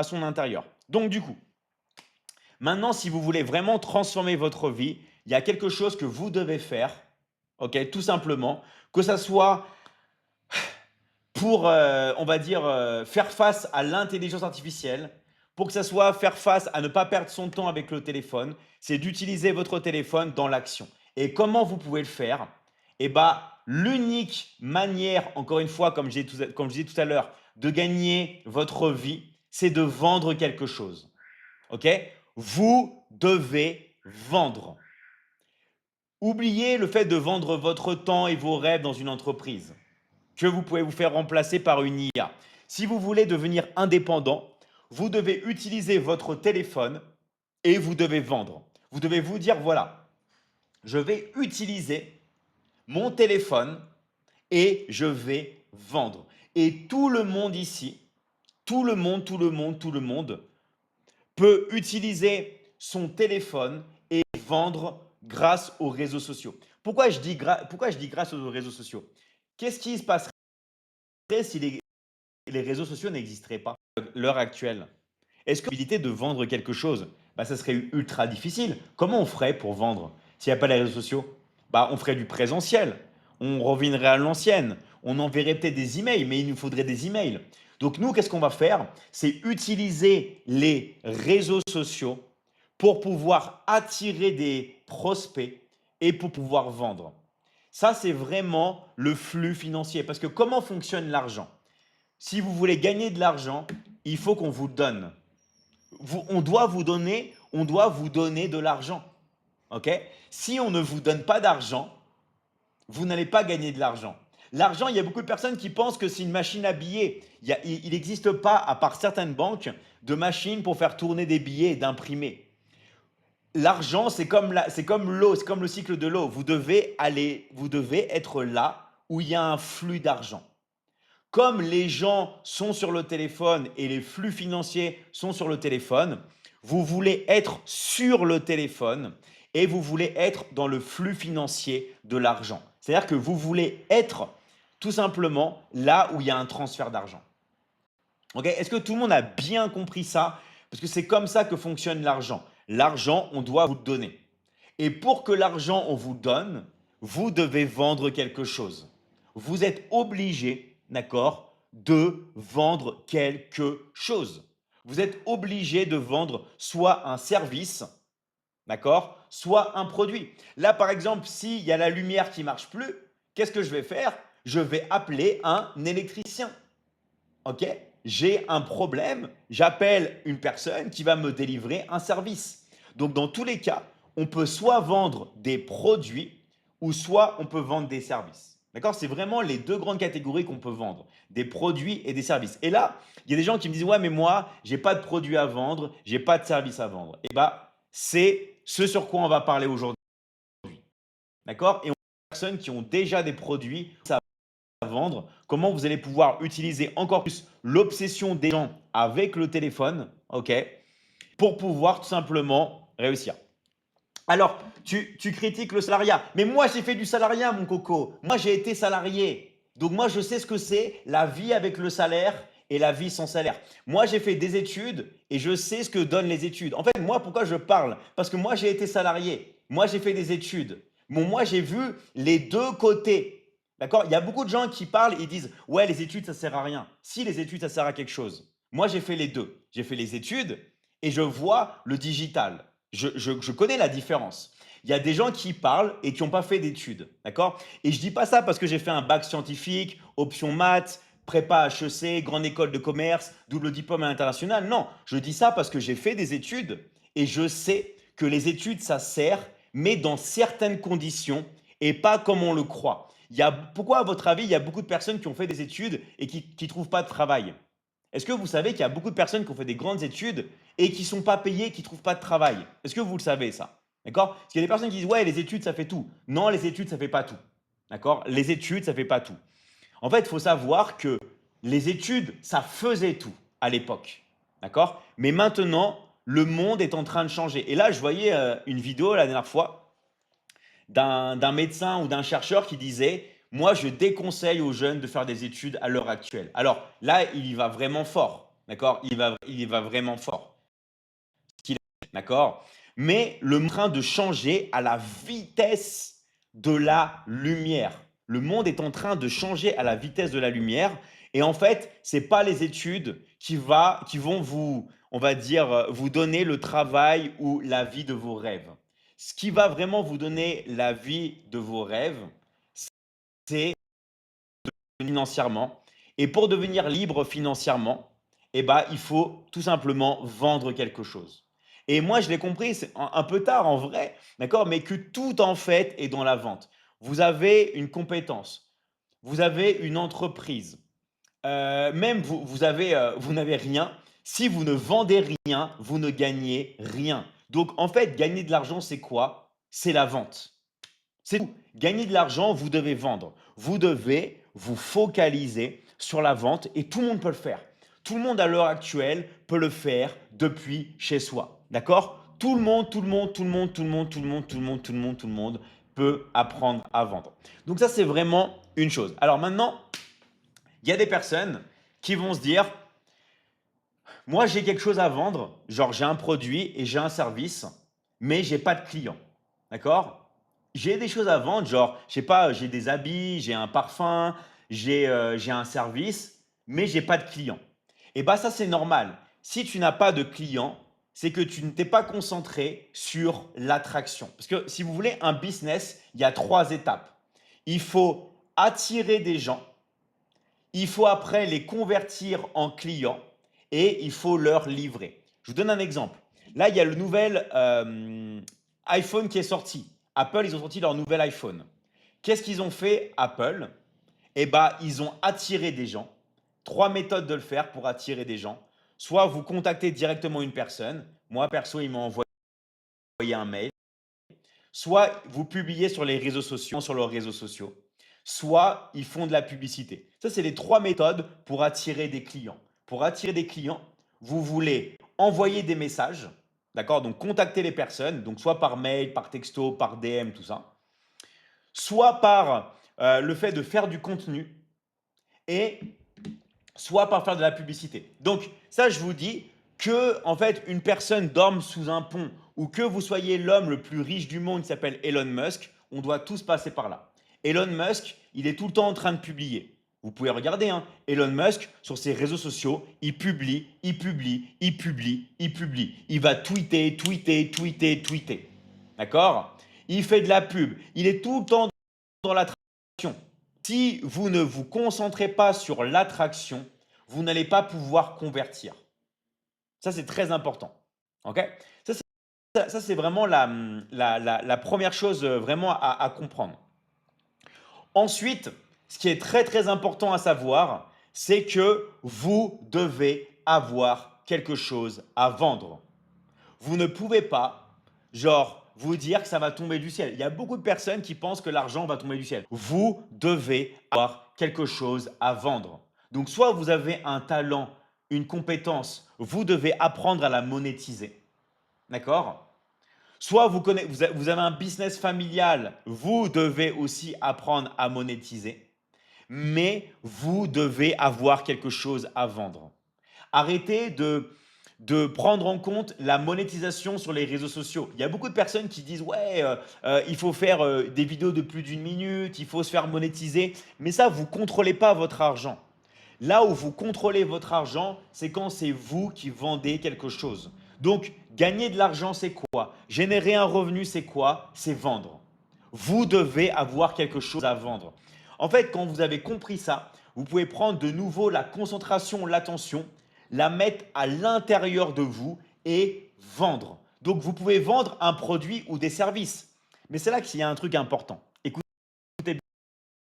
A: son intérieur. Donc du coup, maintenant, si vous voulez vraiment transformer votre vie, il y a quelque chose que vous devez faire, ok? Tout simplement, que ça soit pour, on va dire, faire face à l'intelligence artificielle, pour que ça soit faire face à ne pas perdre son temps avec le téléphone, c'est d'utiliser votre téléphone dans l'action. Et comment vous pouvez le faire? Eh ben, l'unique manière, encore une fois, comme je disais tout à l'heure, de gagner votre vie, c'est de vendre quelque chose. OK? Vous devez vendre. Oubliez le fait de vendre votre temps et vos rêves dans une entreprise que vous pouvez vous faire remplacer par une IA. Si vous voulez devenir indépendant, vous devez utiliser votre téléphone et vous devez vendre. Vous devez vous dire, voilà, je vais utiliser mon téléphone et je vais vendre. Et tout le monde ici, tout le monde peut utiliser son téléphone et vendre grâce aux réseaux sociaux. Pourquoi je dis grâce aux réseaux sociaux? Qu'est-ce qui se passerait si les réseaux sociaux n'existeraient pas à l'heure actuelle? Est-ce que l'habilité de vendre quelque chose, ça serait ultra difficile. Comment on ferait pour vendre s'il n'y a pas les réseaux sociaux? On ferait du présentiel. On reviendrait à l'ancienne. On enverrait peut-être des emails, mais il nous faudrait des emails. Donc nous, qu'est-ce qu'on va faire? C'est utiliser les réseaux sociaux pour pouvoir attirer des prospects et pour pouvoir vendre. Ça, c'est vraiment le flux financier. Parce que comment fonctionne l'argent? Si vous voulez gagner de l'argent, il faut qu'on vous donne. On doit vous donner de l'argent. Ok? Si on ne vous donne pas d'argent, vous n'allez pas gagner de l'argent. L'argent, il y a beaucoup de personnes qui pensent que c'est une machine à billets. Il n'existe pas, à part certaines banques, de machines pour faire tourner des billets et d'imprimer. L'argent, c'est comme l'eau, c'est comme le cycle de l'eau. Vous devez être là où il y a un flux d'argent. Comme les gens sont sur le téléphone et les flux financiers sont sur le téléphone, vous voulez être sur le téléphone et vous voulez être dans le flux financier de l'argent. C'est-à-dire que vous voulez être tout simplement là où il y a un transfert d'argent. Ok? Est-ce que tout le monde a bien compris ça? Parce que c'est comme ça que fonctionne l'argent. L'argent, on doit vous le donner. Et pour que l'argent, on vous donne, vous devez vendre quelque chose. Vous êtes obligé, d'accord, de vendre quelque chose. Vous êtes obligé de vendre soit un service, d'accord, soit un produit. Là, par exemple, s'il y a la lumière qui marche plus, qu'est-ce que je vais faire? Je vais appeler un électricien. OK? J'ai un problème, j'appelle une personne qui va me délivrer un service. Donc, dans tous les cas, on peut soit vendre des produits ou soit on peut vendre des services. D'accord? C'est vraiment les deux grandes catégories qu'on peut vendre, des produits et des services. Et là, il y a des gens qui me disent, ouais, mais moi, j'ai pas de produits à vendre, j'ai pas de services à vendre. Et bah, c'est ce sur quoi on va parler aujourd'hui. D'accord? Et on a des personnes qui ont déjà des produits à vendre, comment vous allez pouvoir utiliser encore plus l'obsession des gens avec le téléphone, ok, pour pouvoir tout simplement réussir. Alors, tu critiques le salariat, mais moi j'ai fait du salariat, mon coco. Moi j'ai été salarié. Donc moi je sais ce que c'est la vie avec le salaire et la vie sans salaire. Moi j'ai fait des études et je sais ce que donnent les études. En fait, moi pourquoi je parle? Parce que moi j'ai été salarié. Moi j'ai fait des études. Bon, moi j'ai vu les deux côtés. D'accord? Il y a beaucoup de gens qui parlent, ils disent ouais, les études ça sert à rien. Si les études ça sert à quelque chose. Moi j'ai fait les deux. J'ai fait les études et je vois le digital. Je connais la différence. Il y a des gens qui parlent et qui n'ont pas fait d'études, d'accord? Et je dis pas ça parce que j'ai fait un bac scientifique, option maths, prépa HEC, grande école de commerce, double diplôme à l'international. Non, je dis ça parce que j'ai fait des études et je sais que les études, ça sert, mais dans certaines conditions et pas comme on le croit. Pourquoi, à votre avis, il y a beaucoup de personnes qui ont fait des études et qui ne trouvent pas de travail? Est-ce que vous savez qu'il y a beaucoup de personnes qui ont fait des grandes études et qui ne sont pas payées, qui ne trouvent pas de travail? Est-ce que vous le savez ça? D'accord? Parce qu'il y a des personnes qui disent ouais, les études ça fait tout. Non, les études ça fait pas tout. D'accord? Les études ça fait pas tout. En fait, il faut savoir que les études ça faisait tout à l'époque. D'accord? Mais maintenant, le monde est en train de changer. Et là, je voyais une vidéo la dernière fois d'un médecin ou d'un chercheur qui disait moi, je déconseille aux jeunes de faire des études à l'heure actuelle. Alors là, il y va vraiment fort. D'accord? Il y va vraiment fort. D'accord? Mais le monde est en train de changer à la vitesse de la lumière. Le monde est en train de changer à la vitesse de la lumière. Et en fait, ce n'est pas les études qui vont vous, on va dire, vous donner le travail ou la vie de vos rêves. Ce qui va vraiment vous donner la vie de vos rêves, c'est financièrement. Et pour devenir libre financièrement, eh ben, il faut tout simplement vendre quelque chose. Et moi, je l'ai compris, c'est un peu tard en vrai, d'accord, mais que tout en fait est dans la vente. Vous avez une compétence, vous avez une entreprise, même vous n'avez rien. Si vous ne vendez rien, vous ne gagnez rien. Donc en fait, gagner de l'argent, c'est quoi? C'est la vente. C'est tout. Gagner de l'argent, vous devez vendre. Vous devez vous focaliser sur la vente et tout le monde peut le faire. Tout le monde à l'heure actuelle peut le faire depuis chez soi. D'accord? Tout le monde, tout le monde, tout le monde, tout le monde, tout le monde, tout le monde, tout le monde, tout le monde peut apprendre à vendre. Donc ça, c'est vraiment une chose. Alors maintenant, il y a des personnes qui vont se dire, moi j'ai quelque chose à vendre, genre j'ai un produit et j'ai un service, mais j'ai pas de clients. D'accord? J'ai des choses à vendre, genre, je sais pas, j'ai des habits, j'ai un parfum, j'ai un service, mais j'ai pas de clients. Et bah ça c'est normal. Si tu n'as pas de clients, c'est que tu ne t'es pas concentré sur l'attraction. Parce que si vous voulez un business, il y a trois étapes. Il faut attirer des gens, il faut après les convertir en clients et il faut leur livrer. Je vous donne un exemple. Là, il y a le nouvel iPhone qui est sorti. Apple, ils ont sorti leur nouvel iPhone. Qu'est-ce qu'ils ont fait, Apple? Eh bien, ils ont attiré des gens. Trois méthodes de le faire pour attirer des gens. Soit vous contactez directement une personne. Moi, perso, ils m'ont envoyé un mail. Soit vous publiez sur les réseaux sociaux, sur leurs réseaux sociaux. soit ils font de la publicité. Ça, c'est les trois méthodes pour attirer des clients. Pour attirer des clients, vous voulez envoyer des messages, d'accord? Donc, contacter les personnes, donc soit par mail, par texto, par DM, tout ça. Soit par le fait de faire du contenu et soit par faire de la publicité. Donc, ça, je vous dis que, en fait, une personne dorme sous un pont ou que vous soyez l'homme le plus riche du monde qui s'appelle Elon Musk, on doit tous passer par là. Elon Musk, il est tout le temps en train de publier. Vous pouvez regarder, hein, Elon Musk, sur ses réseaux sociaux, il publie, il publie, il publie, il publie. Il va tweeter, tweeter, tweeter, tweeter. D'accord? Il fait de la pub. Il est tout le temps dans l'attraction. Si vous ne vous concentrez pas sur l'attraction, vous n'allez pas pouvoir convertir. Ça, c'est très important. Ok? Ça, c'est vraiment la première chose vraiment à comprendre. Ensuite, ce qui est très très important à savoir, c'est que vous devez avoir quelque chose à vendre. Vous ne pouvez pas, genre, vous dire que ça va tomber du ciel. Il y a beaucoup de personnes qui pensent que l'argent va tomber du ciel. Vous devez avoir quelque chose à vendre. Donc, soit vous avez un talent, une compétence, vous devez apprendre à la monétiser. D'accord? Soit vous avez un business familial, vous devez aussi apprendre à monétiser. Mais vous devez avoir quelque chose à vendre. Arrêtez de prendre en compte la monétisation sur les réseaux sociaux. Il y a beaucoup de personnes qui disent ouais, il faut faire des vidéos de plus d'une minute, il faut se faire monétiser. Mais ça, vous ne contrôlez pas votre argent. Là où vous contrôlez votre argent, c'est quand c'est vous qui vendez quelque chose. Donc, gagner de l'argent, c'est quoi? Générer un revenu, c'est quoi? C'est vendre. Vous devez avoir quelque chose à vendre. En fait, quand vous avez compris ça, vous pouvez prendre de nouveau la concentration, l'attention, la mettre à l'intérieur de vous et vendre. Donc, vous pouvez vendre un produit ou des services. Mais c'est là qu'il y a un truc important. Écoutez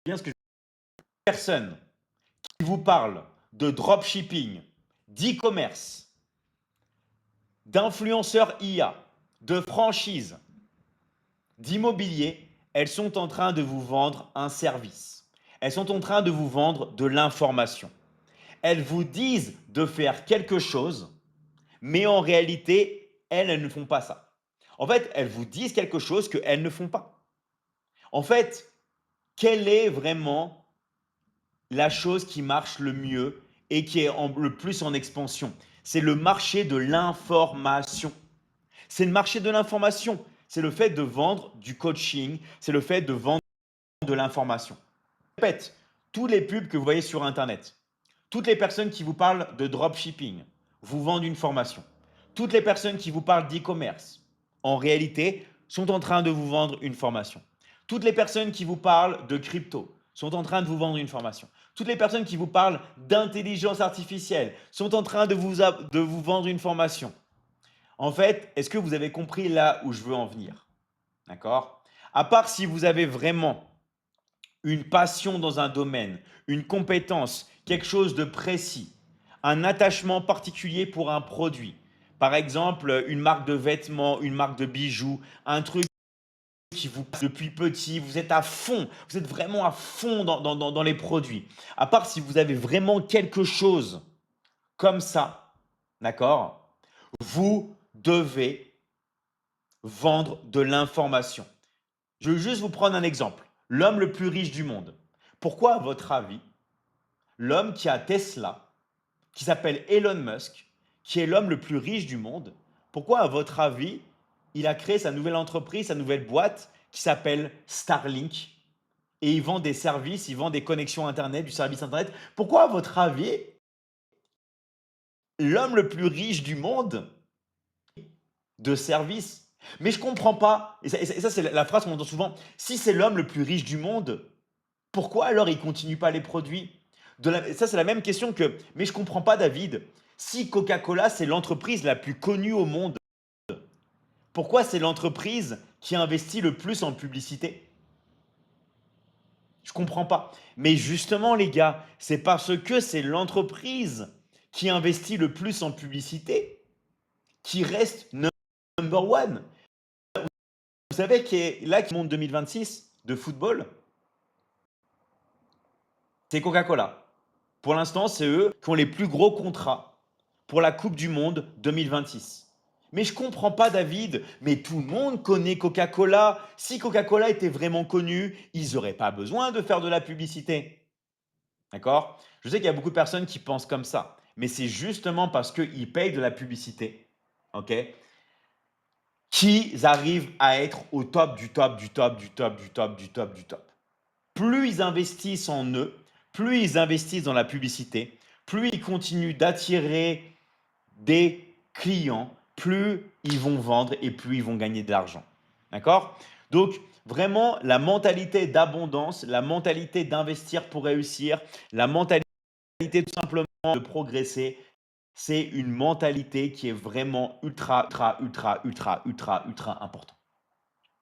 A: bien ce que je dis. Personne qui vous parle de dropshipping, d'e-commerce, d'influenceurs IA, de franchise, d'immobilier, elles sont en train de vous vendre un service. Elles sont en train de vous vendre de l'information. Elles vous disent de faire quelque chose, mais en réalité, elles ne font pas ça. En fait, elles vous disent quelque chose qu'elles ne font pas. En fait, quelle est vraiment la chose qui marche le mieux et qui est le plus en expansion? C'est le marché de l'information. C'est le marché de l'information. C'est le fait de vendre du coaching, c'est le fait de vendre de l'information. Je répète, tous les pubs que vous voyez sur Internet, toutes les personnes qui vous parlent de dropshipping vous vendent une formation. Toutes les personnes qui vous parlent d'e-commerce, en réalité, sont en train de vous vendre une formation. Toutes les personnes qui vous parlent de crypto sont en train de vous vendre une formation. Toutes les personnes qui vous parlent d'intelligence artificielle sont en train de vous vendre une formation. En fait, est-ce que vous avez compris là où je veux en venir? D'accord? À part si vous avez vraiment une passion dans un domaine, une compétence, quelque chose de précis, un attachement particulier pour un produit. Par exemple, une marque de vêtements, une marque de bijoux, un truc qui vous passe depuis petit, vous êtes à fond, vous êtes vraiment à fond dans les produits. À part si vous avez vraiment quelque chose comme ça, d'accord? Vous devez vendre de l'information. Je veux juste vous prendre un exemple. L'homme le plus riche du monde. Pourquoi, à votre avis, l'homme qui a Tesla, qui s'appelle Elon Musk, qui est l'homme le plus riche du monde, pourquoi, à votre avis, il a créé sa nouvelle entreprise, sa nouvelle boîte qui s'appelle Starlink et il vend des services, il vend des connexions Internet, du service Internet. Pourquoi, à votre avis, l'homme le plus riche du monde de services? Mais je comprends pas, et ça, c'est la phrase qu'on entend souvent, si c'est l'homme le plus riche du monde, pourquoi alors il ne continue pas les produits? Ça, c'est la même question que, mais je ne comprends pas, David, si Coca-Cola, c'est l'entreprise la plus connue au monde, pourquoi c'est l'entreprise qui investit le plus en publicité? Je ne comprends pas. Mais justement, les gars, c'est parce que c'est l'entreprise qui investit le plus en publicité qui reste number one. Vous savez qui est là qui monte 2026 de football? c'est Coca-Cola. Pour l'instant, c'est eux qui ont les plus gros contrats pour la Coupe du Monde 2026. Mais je comprends pas, David, mais tout le monde connaît Coca-Cola. Si Coca-Cola était vraiment connu, ils n'auraient pas besoin de faire de la publicité. D'accord? Je sais qu'il y a beaucoup de personnes qui pensent comme ça, mais c'est justement parce qu'ils payent de la publicité, ok, qu'ils arrivent à être au top du top du top du top du top du top du top. Plus ils investissent en eux, plus ils investissent dans la publicité, plus ils continuent d'attirer des clients, plus ils vont vendre et plus ils vont gagner de l'argent. D'accord? Donc, vraiment, la mentalité d'abondance, la mentalité d'investir pour réussir, la mentalité tout simplement de progresser, c'est une mentalité qui est vraiment ultra, ultra, ultra, ultra, ultra, ultra important.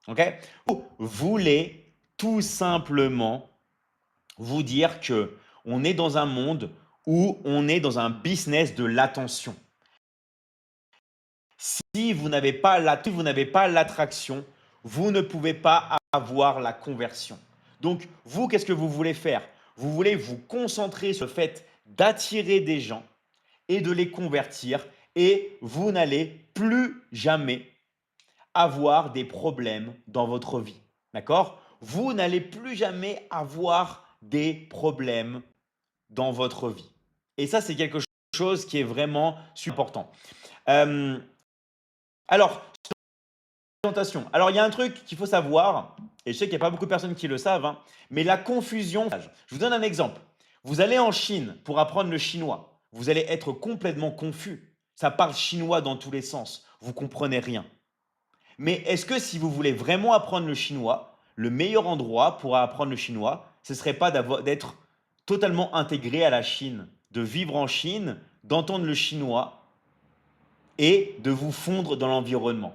A: OK? Vous voulez tout simplement vous dire que on est dans un monde où on est dans un business de l'attention. Si vous n'avez pas l'attraction, vous ne pouvez pas avoir la conversion. Donc, vous, qu'est-ce que vous voulez faire? Vous voulez vous concentrer sur le fait d'attirer des gens et de les convertir et vous n'allez plus jamais avoir des problèmes dans votre vie. D'accord? Vous n'allez plus jamais avoir des problèmes dans votre vie. Et ça, c'est quelque chose qui est vraiment super important. Euh, alors, présentation. Alors, il y a un truc qu'il faut savoir, et je sais qu'il n'y a pas beaucoup de personnes qui le savent, hein, mais la confusion. Je vous donne un exemple. Vous allez en Chine pour apprendre le chinois. Vous allez être complètement confus. Ça parle chinois dans tous les sens. Vous comprenez rien. Mais est-ce que si vous voulez vraiment apprendre le chinois, le meilleur endroit pour apprendre le chinois, ce ne serait pas d'être totalement intégré à la Chine, de vivre en Chine, d'entendre le chinois et de vous fondre dans l'environnement?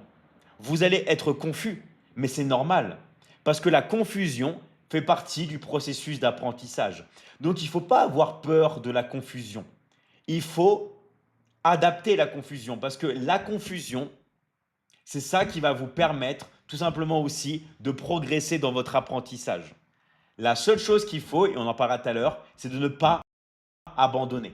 A: Vous allez être confus, mais c'est normal, parce que la confusion fait partie du processus d'apprentissage. Donc il ne faut pas avoir peur de la confusion. Il faut adapter la confusion, parce que la confusion, c'est ça qui va vous permettre tout simplement aussi de progresser dans votre apprentissage. La seule chose qu'il faut, et on en parlera tout à l'heure, c'est de ne pas abandonner.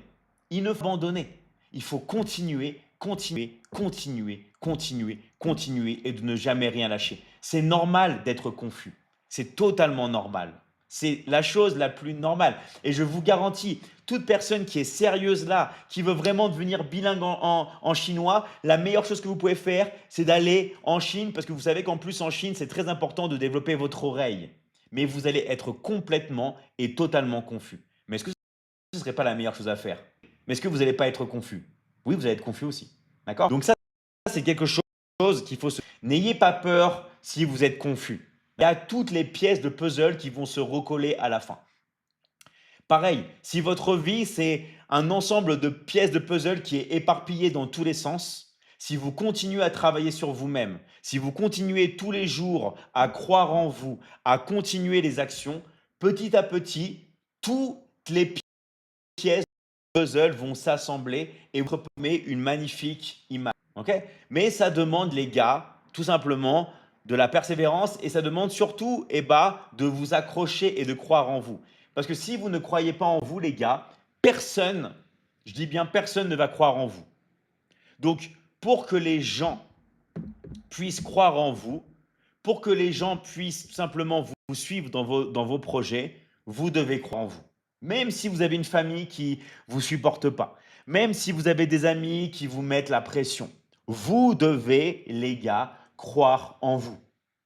A: Il ne faut pas abandonner. Il faut continuer, continuer, continuer, continuer, continuer et de ne jamais rien lâcher. C'est normal d'être confus. C'est totalement normal. C'est la chose la plus normale. Et je vous garantis, toute personne qui est sérieuse là, qui veut vraiment devenir bilingue en chinois, la meilleure chose que vous pouvez faire, c'est d'aller en Chine, parce que vous savez qu'en plus en Chine, c'est très important de développer votre oreille. Mais vous allez être complètement et totalement confus. Mais est-ce que ce ne serait pas la meilleure chose à faire? Mais est-ce que vous n'allez pas être confus? Oui, vous allez être confus aussi. D'accord? Donc ça, c'est quelque chose qu'il faut se... N'ayez pas peur si vous êtes confus. Il y a toutes les pièces de puzzle qui vont se recoller à la fin. Pareil, si votre vie, c'est un ensemble de pièces de puzzle qui est éparpillé dans tous les sens, si vous continuez à travailler sur vous-même, si vous continuez tous les jours à croire en vous, à continuer les actions, petit à petit, toutes les pièces de puzzle vont s'assembler et vous former une magnifique image. Okay? Mais ça demande, les gars, tout simplement de la persévérance et ça demande surtout de vous accrocher et de croire en vous. Parce que si vous ne croyez pas en vous, les gars, personne, je dis bien personne ne va croire en vous. Donc, pour que les gens puissent croire en vous, pour que les gens puissent tout simplement vous suivre dans vos projets, vous devez croire en vous. Même si vous avez une famille qui ne vous supporte pas, même si vous avez des amis qui vous mettent la pression, vous devez, les gars, croire en vous.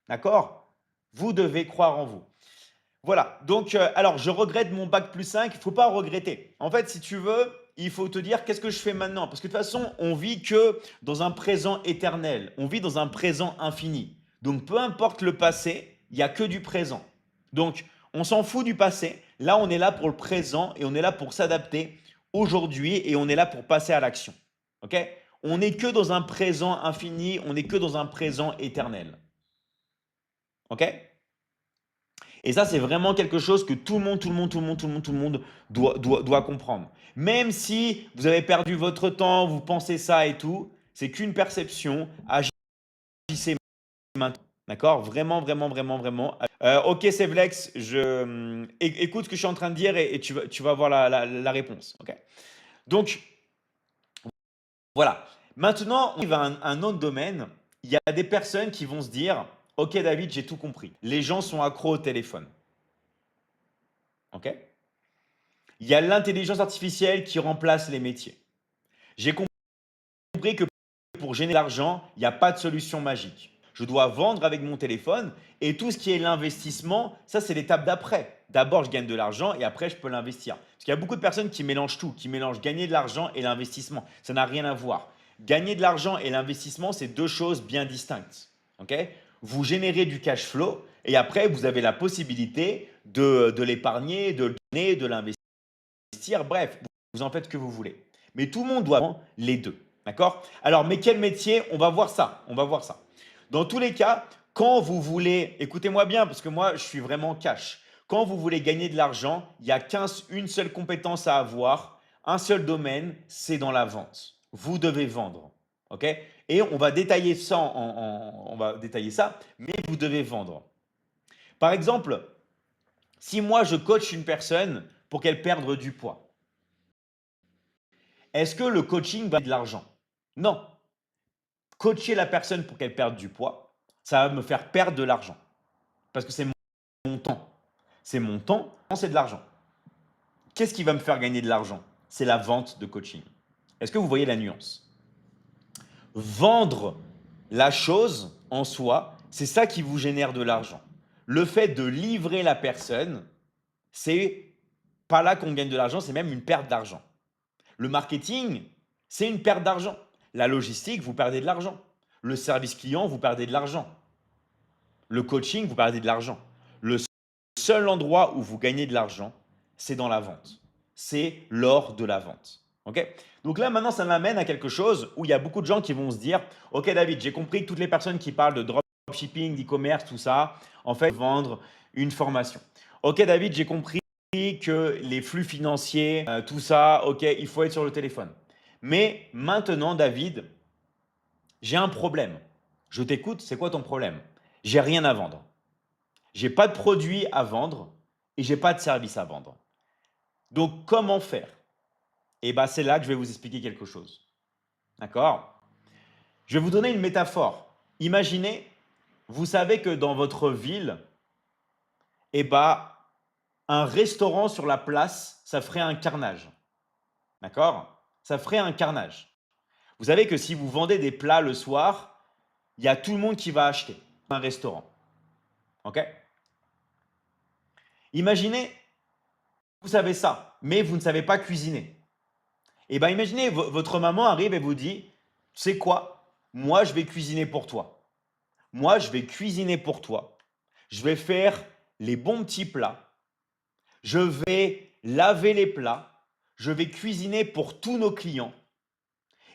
A: D'accord? Vous devez croire en vous. Voilà, donc alors je regrette mon bac plus 5, il ne faut pas regretter. En fait, si tu veux, il faut te dire qu'est-ce que je fais maintenant? Parce que de toute façon, on vit que dans un présent éternel, on vit dans un présent infini. Donc peu importe le passé, il n'y a que du présent. Donc on s'en fout du passé, là on est là pour le présent et on est là pour s'adapter aujourd'hui et on est là pour passer à l'action. Ok? On n'est que dans un présent infini, on n'est que dans un présent éternel. Ok? Et ça, c'est vraiment quelque chose que tout le monde doit comprendre. Même si vous avez perdu votre temps, vous pensez ça et tout, c'est qu'une perception. Agissez maintenant. D'accord? Vraiment, vraiment, vraiment, vraiment. Ok, Sevlex, écoute ce que je suis en train de dire et tu vas voir la réponse. Ok. Donc, voilà. Maintenant, on arrive à un autre domaine. Il y a des personnes qui vont se dire, ok, David, j'ai tout compris. Les gens sont accros au téléphone. Ok. Il y a l'intelligence artificielle qui remplace les métiers. J'ai compris que pour générer de l'argent, il n'y a pas de solution magique. Je dois vendre avec mon téléphone et tout ce qui est l'investissement, ça c'est l'étape d'après. D'abord, je gagne de l'argent et après, je peux l'investir. Parce qu'il y a beaucoup de personnes qui mélangent tout, qui mélangent gagner de l'argent et l'investissement. Ça n'a rien à voir. Gagner de l'argent et l'investissement, c'est deux choses bien distinctes. Ok. Vous générez du cash flow et après, vous avez la possibilité de l'épargner, de le donner, de l'investir. Bref, vous en faites ce que vous voulez. Mais tout le monde doit avoir les deux. D'accord. Alors, mais quel métier? On va voir ça. On va voir ça. Dans tous les cas, quand vous voulez, écoutez-moi bien, parce que moi, je suis vraiment cash. Quand vous voulez gagner de l'argent, il y a une seule compétence à avoir, un seul domaine, c'est dans la vente. Vous devez vendre. OK? Et on va détailler ça, on va détailler ça, mais vous devez vendre. Par exemple, si moi je coach une personne pour qu'elle perde du poids, est-ce que le coaching va de l'argent? Non. Coacher la personne pour qu'elle perde du poids, ça va me faire perdre de l'argent. Parce que c'est mon temps. C'est mon temps, c'est de l'argent. Qu'est-ce qui va me faire gagner de l'argent? C'est la vente de coaching. Est-ce que vous voyez la nuance? Vendre la chose en soi, c'est ça qui vous génère de l'argent. Le fait de livrer la personne, c'est pas là qu'on gagne de l'argent, c'est même une perte d'argent. Le marketing, c'est une perte d'argent. La logistique, vous perdez de l'argent. Le service client, vous perdez de l'argent. Le coaching, vous perdez de l'argent. Le seul endroit où vous gagnez de l'argent, c'est dans la vente. C'est lors de la vente. Ok. Donc là, maintenant, ça m'amène à quelque chose où il y a beaucoup de gens qui vont se dire, ok David, j'ai compris que toutes les personnes qui parlent de dropshipping, d'e-commerce, tout ça, en fait, vendre une formation. Ok David, j'ai compris que les flux financiers, tout ça, ok, il faut être sur le téléphone. Mais maintenant, David, j'ai un problème. Je t'écoute, c'est quoi ton problème? J'ai rien à vendre. J'ai pas de produit à vendre et j'ai pas de service à vendre. Donc, comment faire? Et ben, c'est là que je vais vous expliquer quelque chose. D'accord? Je vais vous donner une métaphore. Imaginez, vous savez que dans votre ville, eh ben, un restaurant sur la place, ça ferait un carnage. D'accord? Ça ferait un carnage. Vous savez que si vous vendez des plats le soir, il y a tout le monde qui va acheter un restaurant. OK? Imaginez, vous savez ça, mais vous ne savez pas cuisiner. Et bien, imaginez, votre maman arrive et vous dit, tu sais quoi? Moi, je vais cuisiner pour toi. Moi, je vais cuisiner pour toi. Je vais faire les bons petits plats. Je vais laver les plats. Je vais cuisiner pour tous nos clients.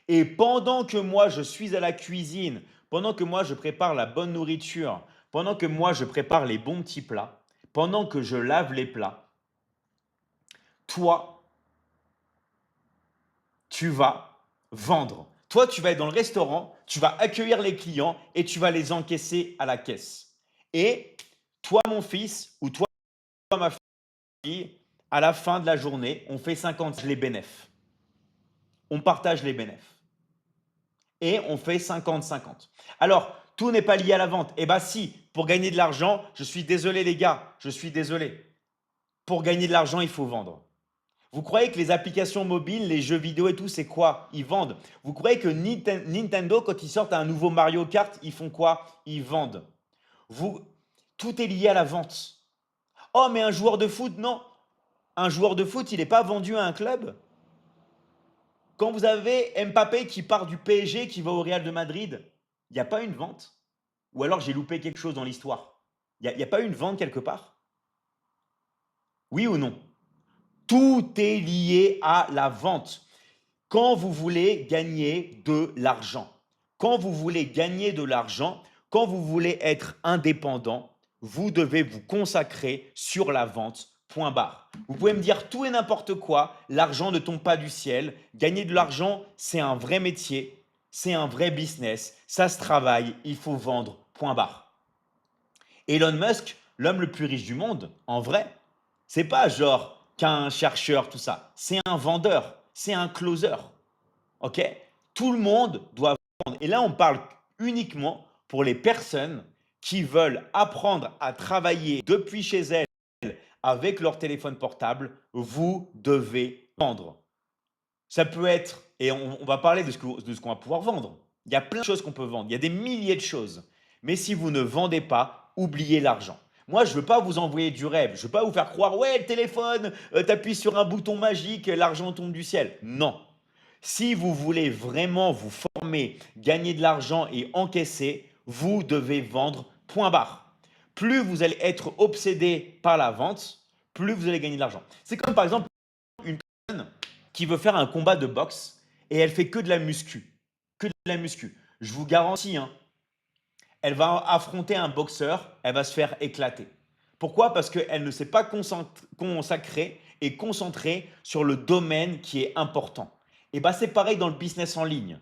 A: Et pendant que moi, je suis à la cuisine, pendant que moi, je prépare la bonne nourriture, pendant que moi, je prépare les bons petits plats, pendant que je lave les plats, toi, tu vas vendre. Toi, tu vas être dans le restaurant, tu vas accueillir les clients et tu vas les encaisser à la caisse. Et toi, mon fils, ou toi, ma fille, à la fin de la journée, on fait 50 les bénéfices. On partage les bénéfices. Et on fait 50-50. Alors, tout n'est pas lié à la vente. Eh bien si, pour gagner de l'argent, je suis désolé les gars, je suis désolé. Pour gagner de l'argent, il faut vendre. Vous croyez que les applications mobiles, les jeux vidéo et tout, c'est quoi? Ils vendent. Vous croyez que Nintendo, quand ils sortent un nouveau Mario Kart, ils font quoi? Ils vendent. Vous, tout est lié à la vente. Oh, mais un joueur de foot, non. Un joueur de foot, il n'est pas vendu à un club. Quand vous avez Mbappé qui part du PSG, qui va au Real de Madrid, il n'y a pas une vente. Ou alors j'ai loupé quelque chose dans l'histoire. Il n'y a pas une vente quelque part? Oui ou non? Tout est lié à la vente. Quand vous voulez gagner de l'argent, quand vous voulez gagner de l'argent, quand vous voulez être indépendant, vous devez vous consacrer sur la vente, point barre. Vous pouvez me dire tout et n'importe quoi, l'argent ne tombe pas du ciel. Gagner de l'argent, c'est un vrai métier, c'est un vrai business, ça se travaille, il faut vendre, point barre. Elon Musk, l'homme le plus riche du monde, en vrai, c'est pas genre qu'un chercheur, tout ça. C'est un vendeur, c'est un closer. OK? Tout le monde doit vendre. Et là, on parle uniquement pour les personnes qui veulent apprendre à travailler depuis chez elles avec leur téléphone portable. Vous devez vendre. Ça peut être, et on va parler de ce qu'on va pouvoir vendre. Il y a plein de choses qu'on peut vendre. Il y a des milliers de choses. Mais si vous ne vendez pas, oubliez l'argent. Moi, je ne veux pas vous envoyer du rêve. Je ne veux pas vous faire croire, ouais, le téléphone, tu appuies sur un bouton magique, l'argent tombe du ciel. Non. Si vous voulez vraiment vous former, gagner de l'argent et encaisser, vous devez vendre, point barre. Plus vous allez être obsédé par la vente, plus vous allez gagner de l'argent. C'est comme par exemple une personne qui veut faire un combat de boxe et elle fait que de la muscu. Que de la muscu. Je vous garantis, hein, elle va affronter un boxeur, elle va se faire éclater. Pourquoi? Parce qu'elle ne s'est pas consacrée et concentrée sur le domaine qui est important. Et bien, c'est pareil dans le business en ligne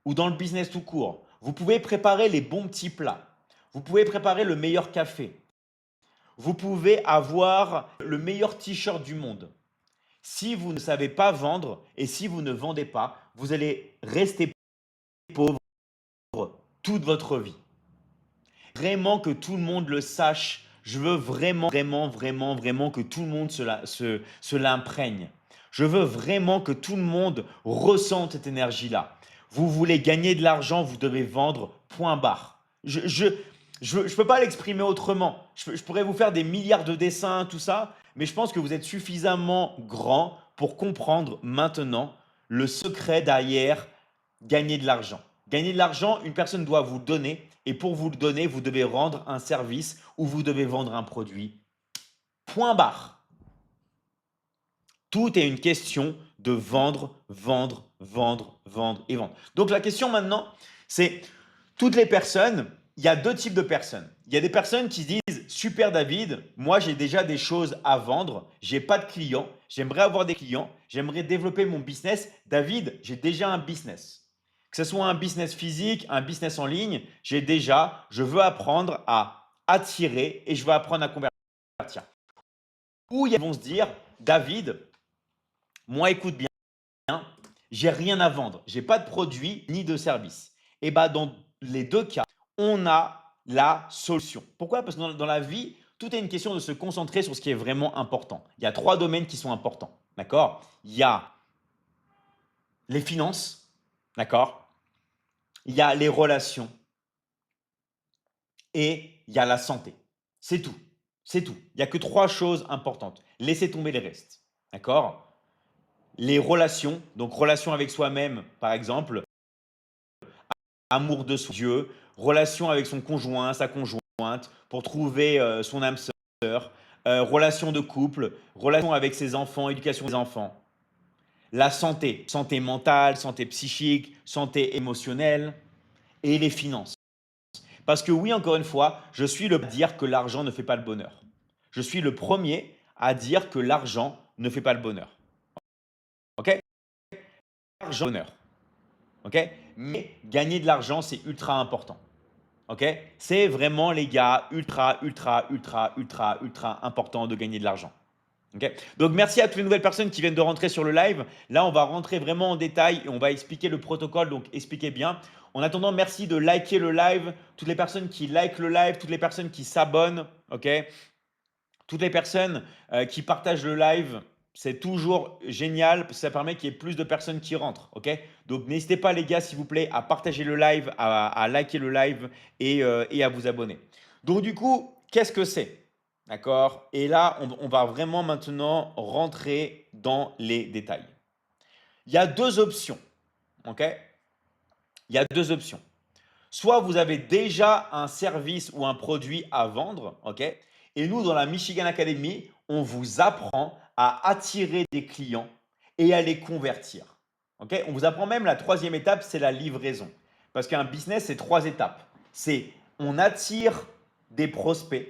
A: ou dans le business tout court. Vous pouvez préparer les bons petits plats. Vous pouvez préparer le meilleur café. Vous pouvez avoir le meilleur t-shirt du monde. Si vous ne savez pas vendre et si vous ne vendez pas, vous allez rester pauvre toute votre vie. Vraiment que tout le monde le sache. Je veux vraiment que tout le monde se l'imprègne. Je veux vraiment que tout le monde ressente cette énergie-là. Vous voulez gagner de l'argent, vous devez vendre, point barre. Je peux pas l'exprimer autrement. Je pourrais vous faire des milliards de dessins, tout ça, mais je pense que vous êtes suffisamment grand pour comprendre maintenant le secret derrière gagner de l'argent. Gagner de l'argent, une personne doit vous donner et pour vous le donner, vous devez rendre un service ou vous devez vendre un produit. Point barre. Tout est une question de vendre, vendre, vendre, vendre et vendre. Donc la question maintenant, c'est toutes les personnes, il y a deux types de personnes. Il y a des personnes qui disent super David, moi j'ai déjà des choses à vendre, j'ai pas de clients, j'aimerais avoir des clients, j'aimerais développer mon business. David, j'ai déjà un business. Que ce soit un business physique, un business en ligne, je veux apprendre à attirer et je veux apprendre à convertir. Ou ils vont se dire, David, moi écoute bien, j'ai rien à vendre, j'ai pas de produit ni de service. Et bien dans les deux cas, on a la solution. Pourquoi? Parce que dans la vie, tout est une question de se concentrer sur ce qui est vraiment important. Il y a trois domaines qui sont importants. D'accord? Il y a les finances, d'accord? Il y a les relations et il y a la santé. C'est tout. C'est tout. Il n'y a que trois choses importantes. Laissez tomber les restes. D'accord? Les relations, donc relations avec soi-même, par exemple, amour de son Dieu, relation avec son conjoint, sa conjointe, pour trouver son âme sœur, relation de couple, relation avec ses enfants, éducation des enfants. La santé, santé mentale, santé psychique, santé émotionnelle et les finances. Parce que oui, encore une fois, je suis le premier à dire que l'argent ne fait pas le bonheur. Je suis le premier à dire que l'argent ne fait pas le bonheur. OK? L'argent, bonheur. OK? Mais gagner de l'argent, c'est ultra important. OK? C'est vraiment, les gars, ultra important de gagner de l'argent. OK? Donc, merci à toutes les nouvelles personnes qui viennent de rentrer sur le live. Là, on va rentrer vraiment en détail et on va expliquer le protocole. Donc, expliquez bien. En attendant, merci de liker le live. Toutes les personnes qui likent le live, toutes les personnes qui s'abonnent. OK? Toutes les personnes qui partagent le live, c'est toujours génial parce que ça permet qu'il y ait plus de personnes qui rentrent. OK? Donc, n'hésitez pas, les gars, s'il vous plaît, à partager le live, à liker le live et à vous abonner. Donc, du coup, qu'est-ce que c'est? D'accord? Et là, on va vraiment maintenant rentrer dans les détails. Il y a deux options. OK? Il y a deux options. Soit vous avez déjà un service ou un produit à vendre, OK? Et nous, dans la Michigan Academy, on vous apprend à attirer des clients et à les convertir. OK? On vous apprend même la troisième étape, c'est la livraison. Parce qu'un business, c'est trois étapes. C'est on attire des prospects,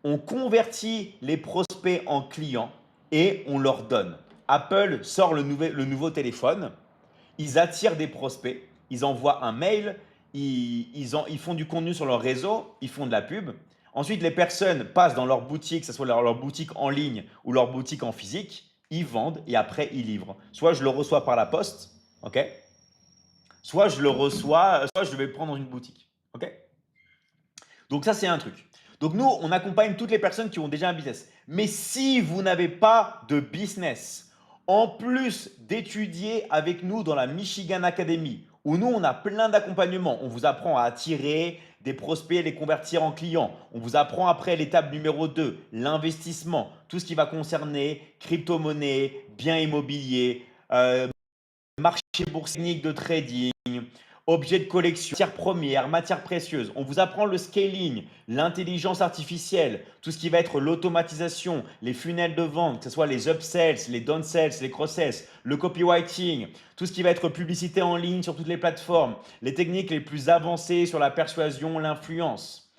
A: on convertit les prospects en clients et on leur donne. Apple sort le nouveau téléphone, ils attirent des prospects, ils envoient un mail, ils font du contenu sur leur réseau, ils font de la pub. Ensuite, les personnes passent dans leur boutique, que ce soit leur boutique en ligne ou leur boutique en physique, ils vendent et après ils livrent. Soit je le reçois par la poste, ok? Soit je le reçois, soit je vais le prendre dans une boutique, ok? Donc ça, c'est un truc. Donc nous, on accompagne toutes les personnes qui ont déjà un business. Mais si vous n'avez pas de business, en plus d'étudier avec nous dans la Michigan Academy, où nous, on a plein d'accompagnements, on vous apprend à attirer des prospects, les convertir en clients. On vous apprend après l'étape numéro 2, l'investissement, tout ce qui va concerner crypto-monnaie, biens immobiliers, marché boursier de trading, objets de collection, matières premières, matières précieuses. On vous apprend le scaling, l'intelligence artificielle, tout ce qui va être l'automatisation, les funnels de vente, que ce soit les upsells, les downsells, les cross-sells, le copywriting, tout ce qui va être publicité en ligne sur toutes les plateformes, les techniques les plus avancées sur la persuasion, l'influence.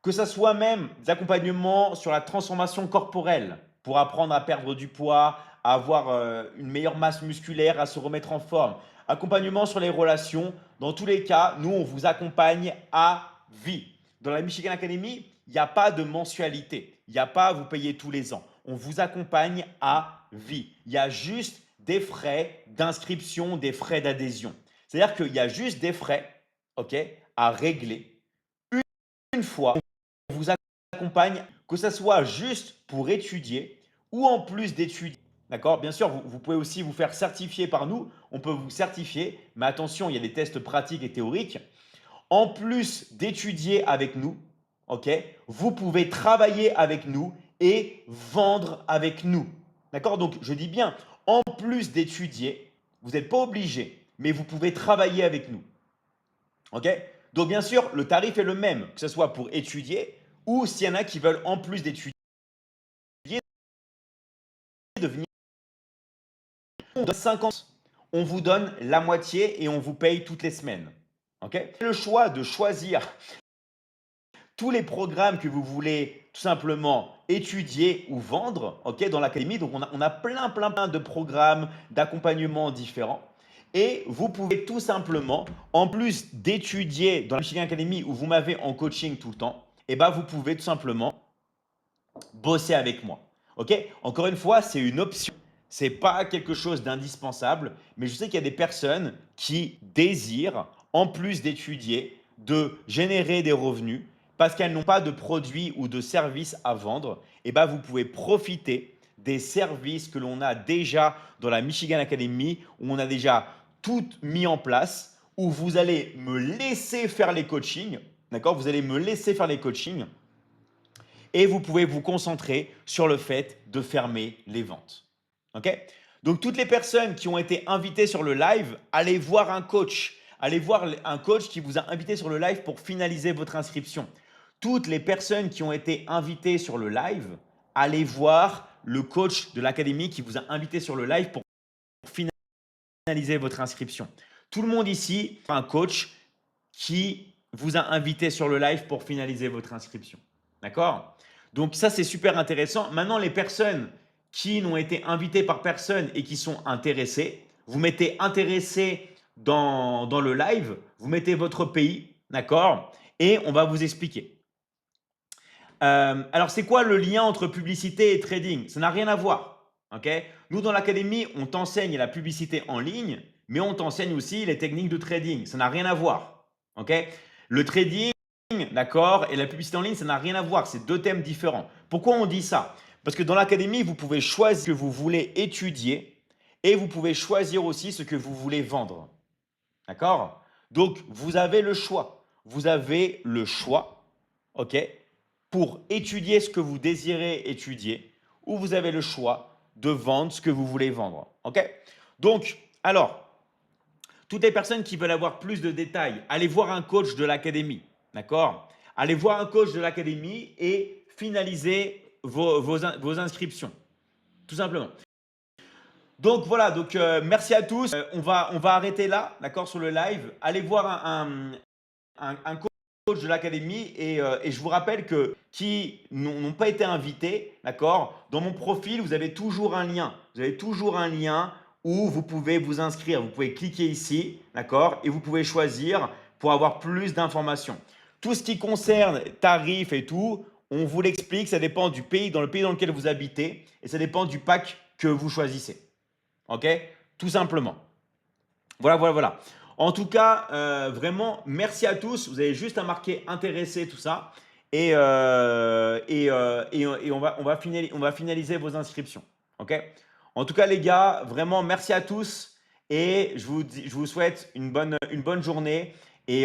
A: Que ce soit même des accompagnements sur la transformation corporelle pour apprendre à perdre du poids, à avoir une meilleure masse musculaire, à se remettre en forme. Accompagnement sur les relations. Dans tous les cas, nous, on vous accompagne à vie. Dans la Michigan Academy, il n'y a pas de mensualité. Il n'y a pas à vous payer tous les ans. On vous accompagne à vie. Il y a juste des frais d'inscription, des frais d'adhésion. C'est-à-dire qu'il y a juste des frais, ok, à régler une fois vous accompagne, que ce soit juste pour étudier ou en plus d'étudier. D'accord? Bien sûr, vous pouvez aussi vous faire certifier par nous. On peut vous certifier, mais attention, il y a des tests pratiques et théoriques. En plus d'étudier avec nous, ok, vous pouvez travailler avec nous et vendre avec nous. D'accord? Donc, je dis bien, en plus d'étudier, vous n'êtes pas obligé, mais vous pouvez travailler avec nous. Ok? Donc, bien sûr, le tarif est le même, que ce soit pour étudier ou s'il y en a qui veulent en plus d'étudier, devenir 50, on vous donne la moitié et on vous paye toutes les semaines. Ok? Le choix de choisir tous les programmes que vous voulez tout simplement étudier ou vendre, ok, dans l'académie. Donc, on a plein de programmes d'accompagnement différents. Et vous pouvez tout simplement, en plus d'étudier dans la Michigan Academy où vous m'avez en coaching tout le temps, et ben vous pouvez tout simplement bosser avec moi. Ok? Encore une fois, c'est une option. C'est pas quelque chose d'indispensable, mais je sais qu'il y a des personnes qui désirent, en plus d'étudier, de générer des revenus parce qu'elles n'ont pas de produits ou de services à vendre. Et ben, vous pouvez profiter des services que l'on a déjà dans la Michigan Academy, où on a déjà tout mis en place, où vous allez me laisser faire les coachings. D'accord? Vous allez me laisser faire les coachings et vous pouvez vous concentrer sur le fait de fermer les ventes. Ok? Donc, toutes les personnes qui ont été invitées sur le live, allez voir un coach. Allez voir un coach qui vous a invité sur le live pour finaliser votre inscription. Toutes les personnes qui ont été invitées sur le live, allez voir le coach de l'académie qui vous a invité sur le live pour finaliser votre inscription. Tout le monde ici a un coach qui vous a invité sur le live pour finaliser votre inscription. D'accord? Donc ça, c'est super intéressant. Maintenant, les personnes qui n'ont été invitées par personne et qui sont intéressées, vous mettez intéressé dans le live, vous mettez votre pays, d'accord? Et on va vous expliquer. Alors, c'est quoi le lien entre publicité et trading? Ça n'a rien à voir. Ok? Nous, dans l'académie, on t'enseigne la publicité en ligne, mais on t'enseigne aussi les techniques de trading. Ça n'a rien à voir. Ok? Le trading, d'accord, et la publicité en ligne, ça n'a rien à voir. C'est deux thèmes différents. Pourquoi on dit ça? Parce que dans l'académie, vous pouvez choisir ce que vous voulez étudier et vous pouvez choisir aussi ce que vous voulez vendre. D'accord? Donc, vous avez le choix. Vous avez le choix, ok, pour étudier ce que vous désirez étudier ou vous avez le choix de vendre ce que vous voulez vendre. Ok? Donc, alors, toutes les personnes qui veulent avoir plus de détails, allez voir un coach de l'académie. D'accord? Allez voir un coach de l'académie et finalisez vos inscriptions. Tout simplement. Donc voilà, donc merci à tous. On va arrêter là, d'accord, sur le live. Allez voir un coach de l'académie et je vous rappelle que qui n'ont pas été invités, d'accord, dans mon profil, vous avez toujours un lien. Vous avez toujours un lien où vous pouvez vous inscrire. Vous pouvez cliquer ici, d'accord, et vous pouvez choisir pour avoir plus d'informations. Tout ce qui concerne tarifs et tout, on vous l'explique, ça dépend du pays, dans le pays dans lequel vous habitez, et ça dépend du pack que vous choisissez. OK? Tout simplement. Voilà, voilà, voilà. En tout cas, vraiment, merci à tous. Vous avez juste à marquer intéressé, tout ça. Et on va finaliser vos inscriptions. OK? En tout cas, les gars, vraiment, merci à tous. Et je vous souhaite une bonne journée. Et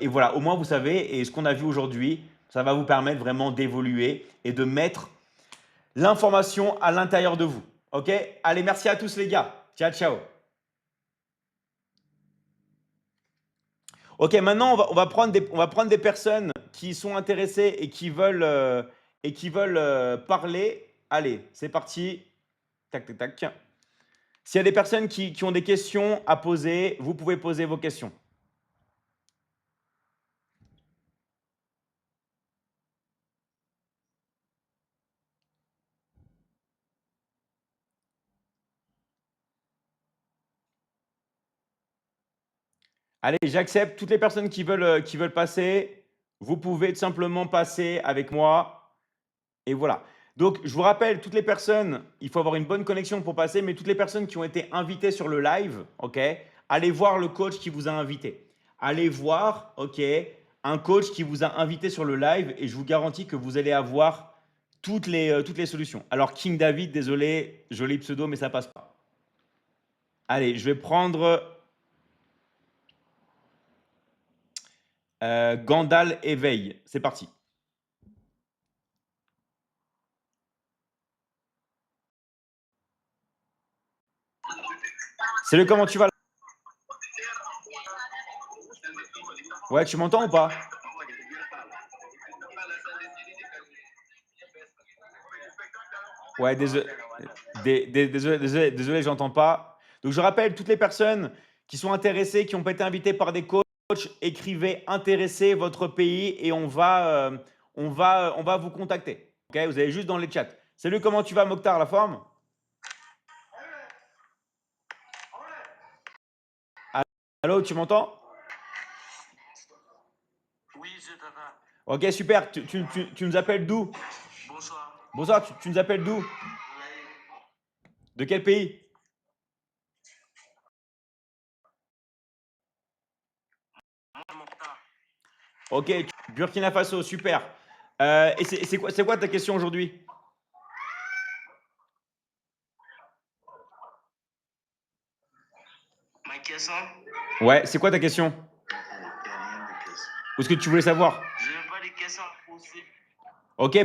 A: voilà, au moins, vous savez, et ce qu'on a vu aujourd'hui, ça va vous permettre vraiment d'évoluer et de mettre l'information à l'intérieur de vous. OK? Allez, merci à tous, les gars. Ciao, ciao. Ok, maintenant on va prendre des personnes qui sont intéressées et qui veulent parler. Allez, c'est parti. Tac, tac, tac. S'il y a des personnes qui ont des questions à poser, vous pouvez poser vos questions. Allez, j'accepte toutes les personnes qui veulent passer. Vous pouvez tout simplement passer avec moi. Et voilà. Donc, je vous rappelle, toutes les personnes, il faut avoir une bonne connexion pour passer, mais toutes les personnes qui ont été invitées sur le live, ok, allez voir le coach qui vous a invité. Allez voir, ok, un coach qui vous a invité sur le live et je vous garantis que vous allez avoir toutes les solutions. Alors, King David, désolé, joli pseudo, mais ça passe pas. Allez, je vais prendre Gandal Éveil. C'est parti. Salut, comment tu vas? Ouais, tu m'entends ou pas? Ouais, désolé, j'entends pas. Donc, je rappelle, toutes les personnes qui sont intéressées, qui ont pas été invitées par des coachs, écrivez intéressé votre pays et on va vous contacter. Ok, vous avez juste dans les chats. Salut, comment tu vas, Mokhtar, la forme? Allô, tu m'entends?
B: Oui, je t'entends.
A: Ok, super. Tu nous appelles d'où?
B: Bonsoir.
A: Bonsoir, tu nous appelles d'où? De quel pays?
B: Moi, Mokhtar.
A: Ok, Burkina Faso, super. Et c'est quoi ta question aujourd'hui?
B: Ma question,
A: Ouais, c'est quoi ta question? Ou ce que tu voulais savoir?
B: je n'ai pas de questions à poser.
A: Ok,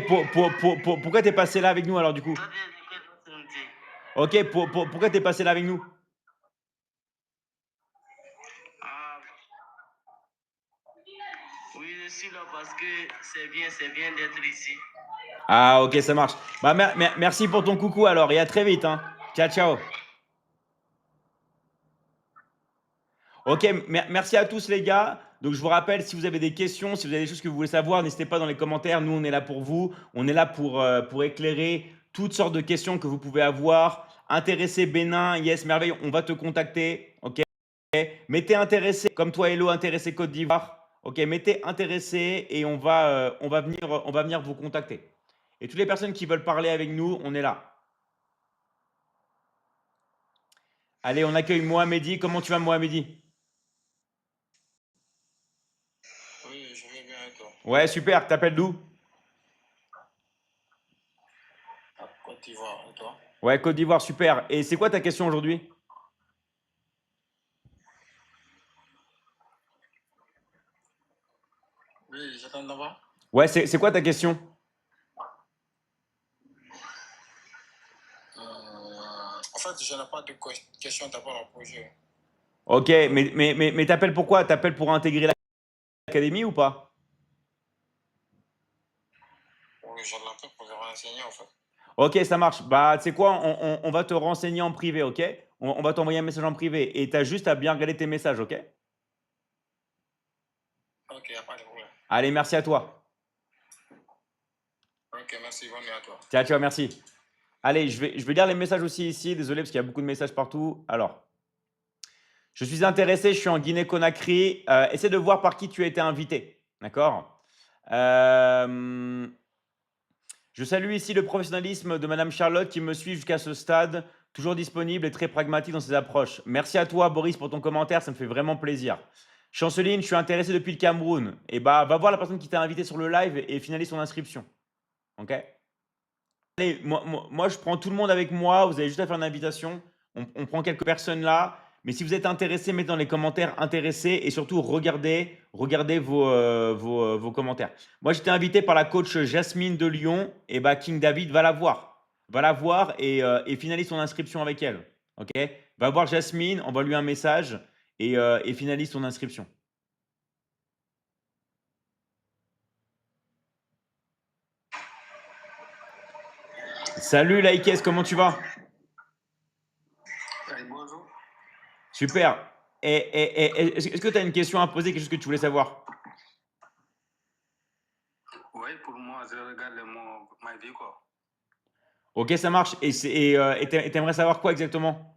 A: pourquoi tu es passé là avec nous alors du coup?
B: Toi, tu es de quelle nationalité?
A: Ok, pourquoi tu es passé là avec nous?
B: Ah, oui, je suis là parce que c'est bien d'être ici.
A: Ah ok, ça marche. Bah, merci pour ton coucou alors et à très vite. Hein. Ciao, ciao. Ok, merci à tous les gars. Donc je vous rappelle, si vous avez des questions, si vous avez des choses que vous voulez savoir, n'hésitez pas dans les commentaires. Nous, on est là pour vous. On est là pour éclairer toutes sortes de questions que vous pouvez avoir. Intéressé Bénin, yes, merveille, on va te contacter. Ok. Mettez intéressé, comme toi Hello, intéressé Côte d'Ivoire. Ok, mettez intéressé et on va venir vous contacter. Et toutes les personnes qui veulent parler avec nous, on est là. Allez, on accueille Mohamedi. Comment tu vas, Mohamedi?
B: Oui, je vais bien et toi?
A: Ouais, super. T'appelles d'où?
B: À Côte d'Ivoire, et toi?
A: Ouais, Côte d'Ivoire, super. Et c'est quoi ta question aujourd'hui?
B: Oui, j'attends d'abord.
A: Ouais, c'est quoi ta question?
B: En fait, je n'ai pas de questions d'abord à poser.
A: Ok, mais t'appelles pourquoi? T'appelles pour intégrer l'académie ou pas?
B: Oui, je l'appelle pour me renseigner en fait.
A: Ok, ça marche. Bah, tu sais quoi? On va te renseigner en privé, ok? On va t'envoyer un message en privé. Et t'as juste à bien regarder tes messages, ok?
B: Ok, il n'y a pas de problème.
A: Allez, merci à toi.
B: Ok, merci, bonne nuit à toi.
A: Ciao, ciao, merci. Allez, je vais lire les messages aussi ici. Désolé parce qu'il y a beaucoup de messages partout. Alors, je suis intéressé, je suis en Guinée-Conakry. Essaie de voir par qui tu as été invité. D'accord. Je salue ici le professionnalisme de Madame Charlotte qui me suit jusqu'à ce stade, toujours disponible et très pragmatique dans ses approches. Merci à toi, Boris, pour ton commentaire, ça me fait vraiment plaisir. Chanceline, je suis intéressé depuis le Cameroun. Et bah, va voir la personne qui t'a invité sur le live et finalise son inscription. Ok? Allez, moi, je prends tout le monde avec moi. Vous avez juste à faire une invitation. On prend quelques personnes là. Mais si vous êtes intéressé, mettez dans les commentaires intéressés et surtout regardez vos commentaires. Moi, j'étais invité par la coach Jasmine de Lyon. Et bah, King David va la voir. Va la voir et finalise son inscription avec elle. Ok? Va voir Jasmine, envoie lui un message et finalise son inscription. Salut Laikes, comment tu vas?
B: Allez, bonjour.
A: Super. Est-ce que tu as une question à poser, quelque chose que tu voulais savoir?
B: Oui, pour moi, je regarde ma vie, quoi.
A: Ok, ça marche. Et t'aimerais savoir quoi exactement?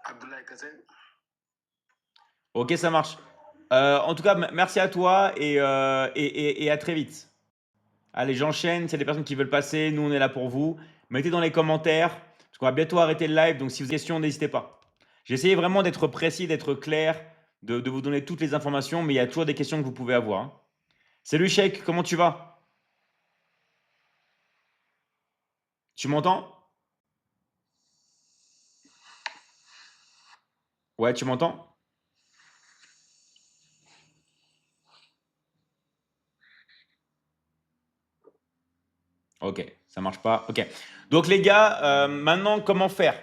B: Abdoulaye Kassel.
A: Ok, ça marche. En tout cas, merci à toi et à très vite. Allez, j'enchaîne. S'il y a des personnes qui veulent passer, nous, on est là pour vous. Mettez dans les commentaires, parce qu'on va bientôt arrêter le live. Donc, si vous avez des questions, n'hésitez pas. J'ai essayé vraiment d'être précis, d'être clair, de vous donner toutes les informations, mais il y a toujours des questions que vous pouvez avoir, hein. Salut, Sheikh, comment tu vas? Tu m'entends? Ouais, tu m'entends? Ok, ça marche pas. Ok. Donc les gars, maintenant comment faire?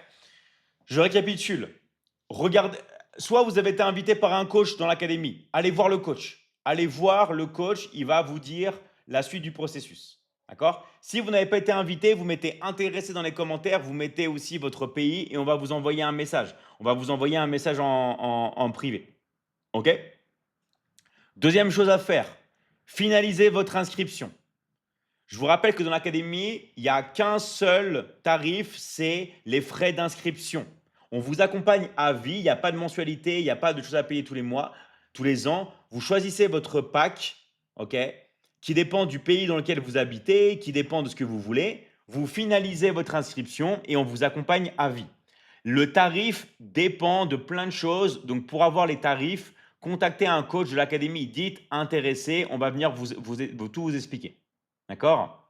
A: Je récapitule. Regardez, soit vous avez été invité par un coach dans l'académie, allez voir le coach. Allez voir le coach, il va vous dire la suite du processus. D'accord? Si vous n'avez pas été invité, vous mettez intéressé dans les commentaires, vous mettez aussi votre pays et on va vous envoyer un message. On va vous envoyer un message en privé. Ok? Deuxième chose à faire, finalisez votre inscription. Je vous rappelle que dans l'académie, il n'y a qu'un seul tarif, c'est les frais d'inscription. On vous accompagne à vie, il n'y a pas de mensualité, il n'y a pas de choses à payer tous les mois, tous les ans. Vous choisissez votre pack, ok, qui dépend du pays dans lequel vous habitez, qui dépend de ce que vous voulez. Vous finalisez votre inscription et on vous accompagne à vie. Le tarif dépend de plein de choses. Donc, pour avoir les tarifs, contactez un coach de l'académie. Dites intéressé, on va venir tout vous expliquer. D'accord?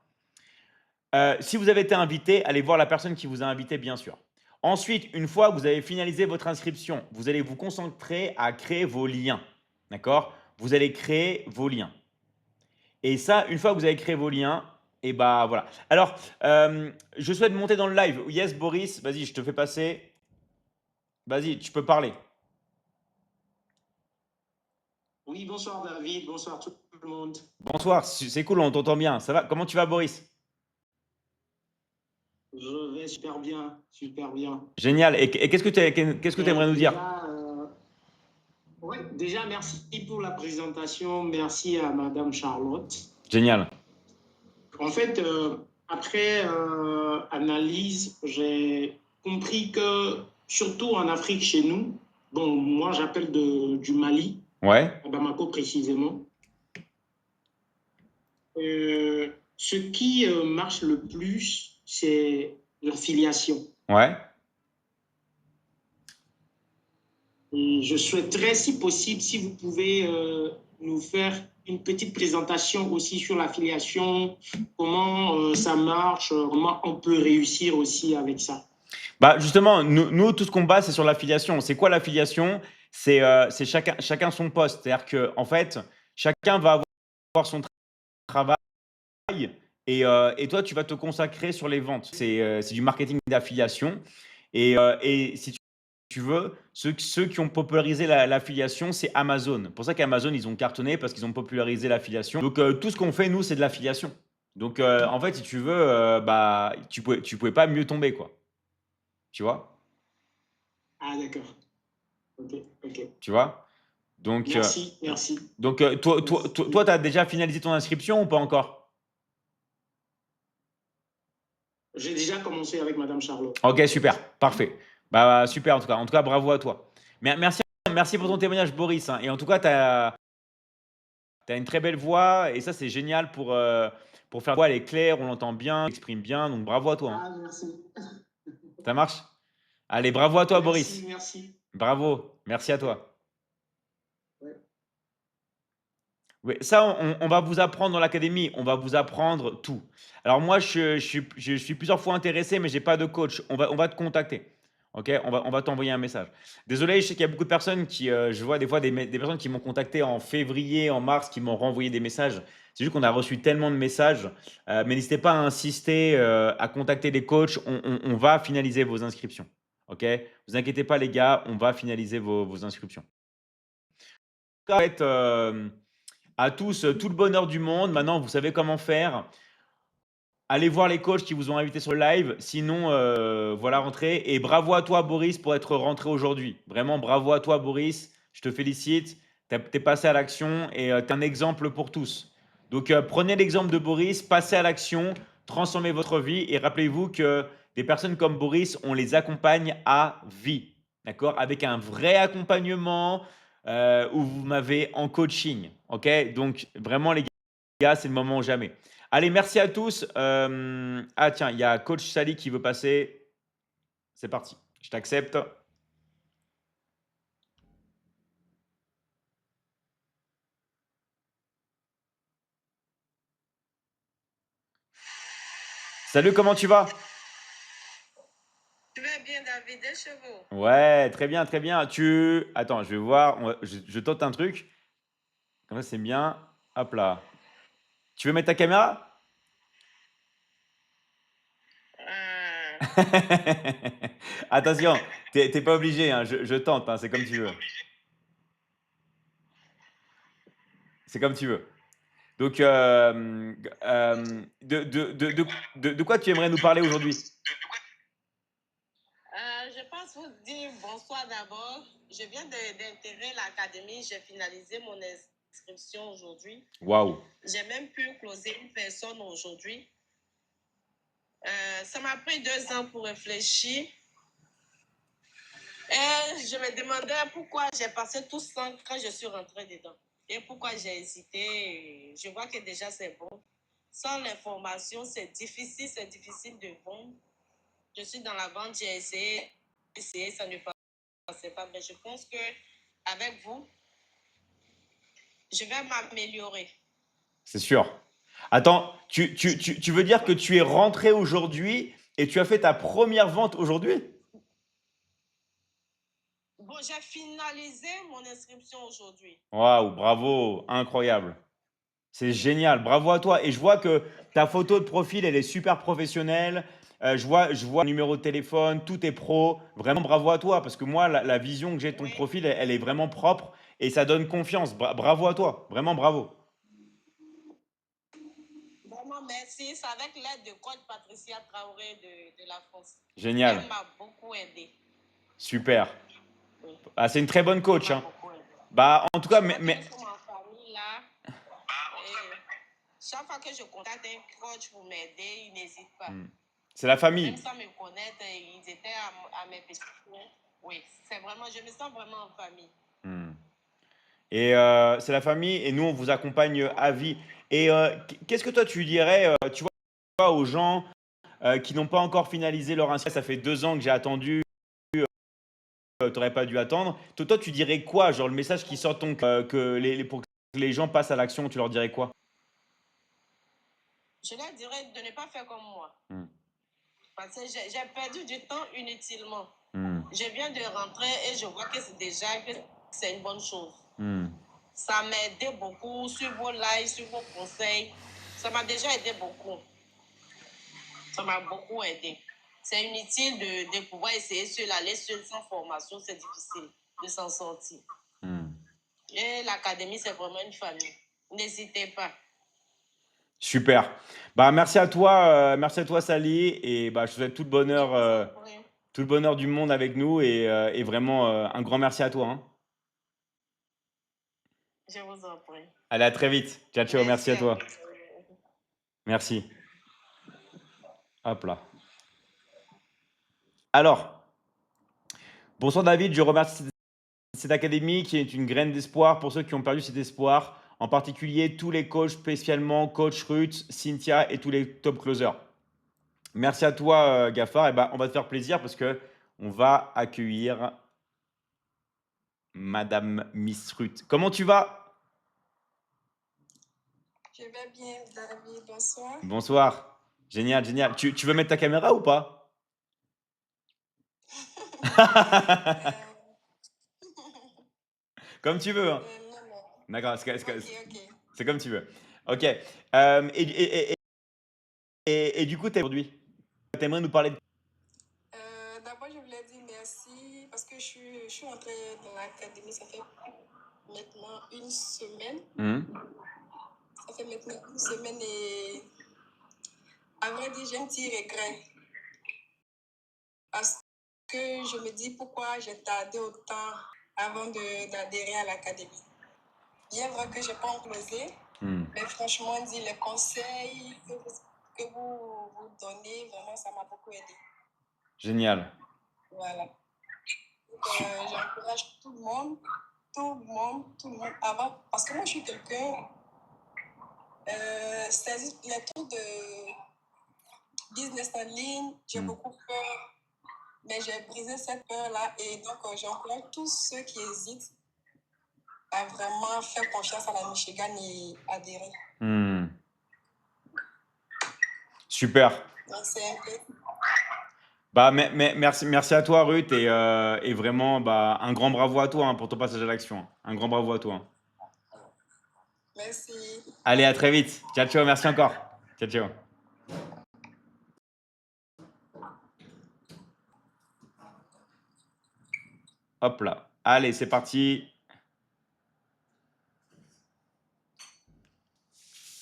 A: Si vous avez été invité, allez voir la personne qui vous a invité, bien sûr. Ensuite, une fois que vous avez finalisé votre inscription, vous allez vous concentrer à créer vos liens. D'accord? Vous allez créer vos liens. Et ça, une fois que vous avez créé vos liens, et bah voilà. Alors, je souhaite monter dans le live. Yes, Boris, vas-y, je te fais passer. Vas-y, tu peux parler.
C: Oui, bonsoir David, bonsoir tout le monde.
A: Bonsoir, c'est cool, on t'entend bien. Ça va? Comment tu vas, Boris?
C: Je vais super bien, super bien.
A: Génial. Et qu'est-ce que tu aimerais nous dire?
C: Déjà, merci pour la présentation. Merci à Madame Charlotte.
A: Génial.
C: En fait, après analyse, j'ai compris que, surtout en Afrique chez nous, bon, moi j'appelle du Mali,
A: Ouais.
C: à Bamako précisément, ce qui marche le plus, c'est l'affiliation.
A: Ouais.
C: Et je souhaiterais, si possible, si vous pouvez nous faire une petite présentation aussi sur l'affiliation, comment ça marche, comment on peut réussir aussi avec ça.
A: Bah justement, nous tout ce qu'on base, c'est sur l'affiliation. C'est quoi l'affiliation? C'est chacun son poste. C'est-à-dire que en fait, chacun va avoir son travail et toi, tu vas te consacrer sur les ventes. C'est du marketing d'affiliation. Et si tu veux, ceux qui ont popularisé l'affiliation, c'est Amazon. C'est pour ça qu'Amazon, ils ont cartonné parce qu'ils ont popularisé l'affiliation. Donc, tout ce qu'on fait, nous, c'est de l'affiliation. Donc, en fait, si tu veux, bah, tu pouvais pas mieux tomber, quoi. Tu vois?
C: Ah, d'accord. Ok, ok.
A: Tu vois? Donc,
C: Merci, merci.
A: donc toi, tu as déjà finalisé ton inscription ou pas encore?
C: J'ai déjà commencé avec Madame Charlotte.
A: Ok, super, parfait. Bah, super, en tout cas, bravo à toi. Merci pour ton témoignage, Boris, hein. Et en tout cas, tu as Tu as une très belle voix et ça, c'est génial pour faire. La voix, elle est claire, on l'entend bien, tu exprimes bien. Donc, bravo à toi, hein.
C: Ah, merci.
A: Ça marche? Allez, bravo à toi,
C: Merci,
A: Boris.
C: merci.
A: Bravo. Merci à toi.
C: Ouais.
A: Oui, ça, on va vous apprendre dans l'académie. On va vous apprendre tout. Alors, moi, je suis plusieurs fois intéressé, mais je n'ai pas de coach. On va te contacter. OK? On va t'envoyer un message. Désolé, je sais qu'il y a beaucoup de personnes qui, je vois des fois des personnes qui m'ont contacté en février, en mars, qui m'ont renvoyé des messages. C'est juste qu'on a reçu tellement de messages. Mais n'hésitez pas à insister, à contacter des coachs. On va finaliser vos inscriptions. OK? Vous inquiétez pas, les gars, on va finaliser vos inscriptions. En fait, à tous, tout le bonheur du monde. Maintenant, vous savez comment faire. Allez voir les coachs qui vous ont invité sur le live. Sinon, voilà, rentrez. Et bravo à toi, Boris, pour être rentré aujourd'hui. Vraiment, bravo à toi, Boris. Je te félicite. Tu es passé à l'action et tu es un exemple pour tous. Donc, prenez l'exemple de Boris, passez à l'action, transformez votre vie et rappelez-vous que des personnes comme Boris, on les accompagne à vie. D'accord? Avec un vrai accompagnement où vous m'avez en coaching. OK? Donc, vraiment, les gars, c'est le moment ou jamais. Allez, merci à tous. Ah tiens, il y a coach Sally qui veut passer. C'est parti. Je t'accepte. Salut, comment tu vas?
D: Tu vas bien, David, des chevaux.
A: Ouais, très bien, très bien. Attends, je vais voir. Je tente un truc. Comme ça, c'est bien. Hop là. Tu veux mettre ta caméra?
D: Ah,
A: Attention, t'es pas obligé, hein, je tente, hein, c'est comme tu veux. C'est comme tu veux. Donc, de quoi tu aimerais nous parler aujourd'hui?
D: je pense vous dire bonsoir d'abord. Je viens d'intégrer l'académie. J'ai finalisé mon inscription aujourd'hui.
A: Waouh.
D: J'ai même pu closer une personne aujourd'hui. Ça m'a pris 2 ans pour réfléchir. Et je me demandais pourquoi j'ai passé tout ce temps quand je suis rentrée dedans. Et pourquoi j'ai hésité. Je vois que déjà c'est bon. Sans l'information, c'est difficile de vendre. Je suis dans la vente, j'ai essayé, ça ne passait pas. Mais je pense que avec vous, je vais m'améliorer.
A: C'est sûr. Attends, tu veux dire que tu es rentré aujourd'hui et tu as fait ta première vente aujourd'hui?
D: Bon, j'ai finalisé mon inscription aujourd'hui.
A: Waouh, bravo, incroyable. C'est génial, bravo à toi. Et je vois que ta photo de profil, elle est super professionnelle. Je vois le numéro de téléphone, tout est pro. Vraiment, bravo à toi, parce que moi, la vision que j'ai de ton
D: Oui,
A: profil, elle est vraiment propre et ça donne confiance. Bravo à toi, vraiment bravo.
D: vraiment merci. C'est avec l'aide de coach Patricia Traoré de la France.
A: Génial,
D: Elle m'a beaucoup aidé.
A: super.
D: Oui,
A: Ah, c'est une très bonne
D: elle
A: coach,
D: m'a
A: hein.
D: beaucoup aidé.
A: Bah, en tout
D: Je
A: cas,
D: vois que nous sommes en famille là. Et chaque fois que je contacte un coach pour m'aider, il n'hésite pas.
A: c'est la
D: Même
A: famille.
D: sans me connaître, ils étaient à mes petits points. Oui, c'est vraiment, je me sens vraiment en famille.
A: Hmm. Et c'est la famille et nous, on vous accompagne à vie. Et qu'est-ce que toi, tu dirais, tu vois, aux gens qui n'ont pas encore finalisé leur inscription? Ça fait 2 ans que j'ai attendu, tu n'aurais pas dû attendre. Toi, tu dirais quoi? Genre le message qui sort pour que les gens passent à l'action, tu leur dirais quoi?
D: Je leur dirais de ne pas faire comme moi.
A: Hmm.
D: Parce que j'ai perdu du temps inutilement.
A: Hmm.
D: Je viens de rentrer et je vois que c'est une bonne chose.
A: Hmm.
D: Ça m'a aidé beaucoup sur vos lives, sur vos conseils. Ça m'a déjà aidé beaucoup. Ça m'a beaucoup aidé. C'est inutile de pouvoir essayer aller seul sans formation. C'est difficile de s'en sortir.
A: Hmm.
D: Et l'académie, c'est vraiment une famille. N'hésitez pas.
A: Super. Bah, merci à toi, Sally. Et bah, je te souhaite
D: Je vous en prie.
A: tout le bonheur du monde avec nous. Et vraiment, un grand merci à toi, hein.
D: Je vous en prie.
A: Allez, à très vite. Ciao, ciao. Merci
D: Merci
A: à
D: à
A: toi.
D: vous.
A: Merci. Hop là. Alors, bonsoir David, je remercie cette académie qui est une graine d'espoir pour ceux qui ont perdu cet espoir. en particulier tous les coachs, spécialement coach Ruth, Cynthia et tous les top closers. Merci à toi, Gaffard. Et ben, on va te faire plaisir parce que on va accueillir Madame Miss Ruth. Comment tu vas?
E: Je vais bien, David. Bonsoir.
A: Bonsoir. Génial, génial. Tu veux mettre ta caméra ou pas?
E: Euh,
A: Comme tu veux, hein.
E: non, non.
A: D'accord,
E: Ok.
A: c'est comme tu veux. Ok. Et du coup, aujourd'hui, tu aimerais nous parler de...
E: D'abord, je voulais dire merci parce que je suis entrée dans l'académie, ça fait maintenant une semaine. Ça fait maintenant une semaine et à vrai dire, j'ai un petit regret parce que je me dis pourquoi j'ai tardé autant avant d'adhérer à l'académie. Bien vrai que je n'ai pas enclosé, mais franchement, dit les conseils que vous donnez, vraiment, ça m'a beaucoup aidé.
A: Génial.
E: Voilà. J'encourage tout le monde, avant, parce que moi, je suis quelqu'un, c'est-à-dire les trucs de business en ligne, j'ai beaucoup peur, mais j'ai brisé cette peur-là et donc j'encourage tous ceux qui hésitent à vraiment faire confiance à la Michigan et adhérer.
A: Super.
E: Donc, c'est un peu...
A: Bah, merci à toi, Ruth, et vraiment, bah, un grand bravo à toi, hein, pour ton passage à l'action. Un grand bravo à toi.
E: Merci.
A: Allez, à très vite. Ciao, ciao. Merci encore. Ciao, ciao. Hop là. Allez, c'est parti.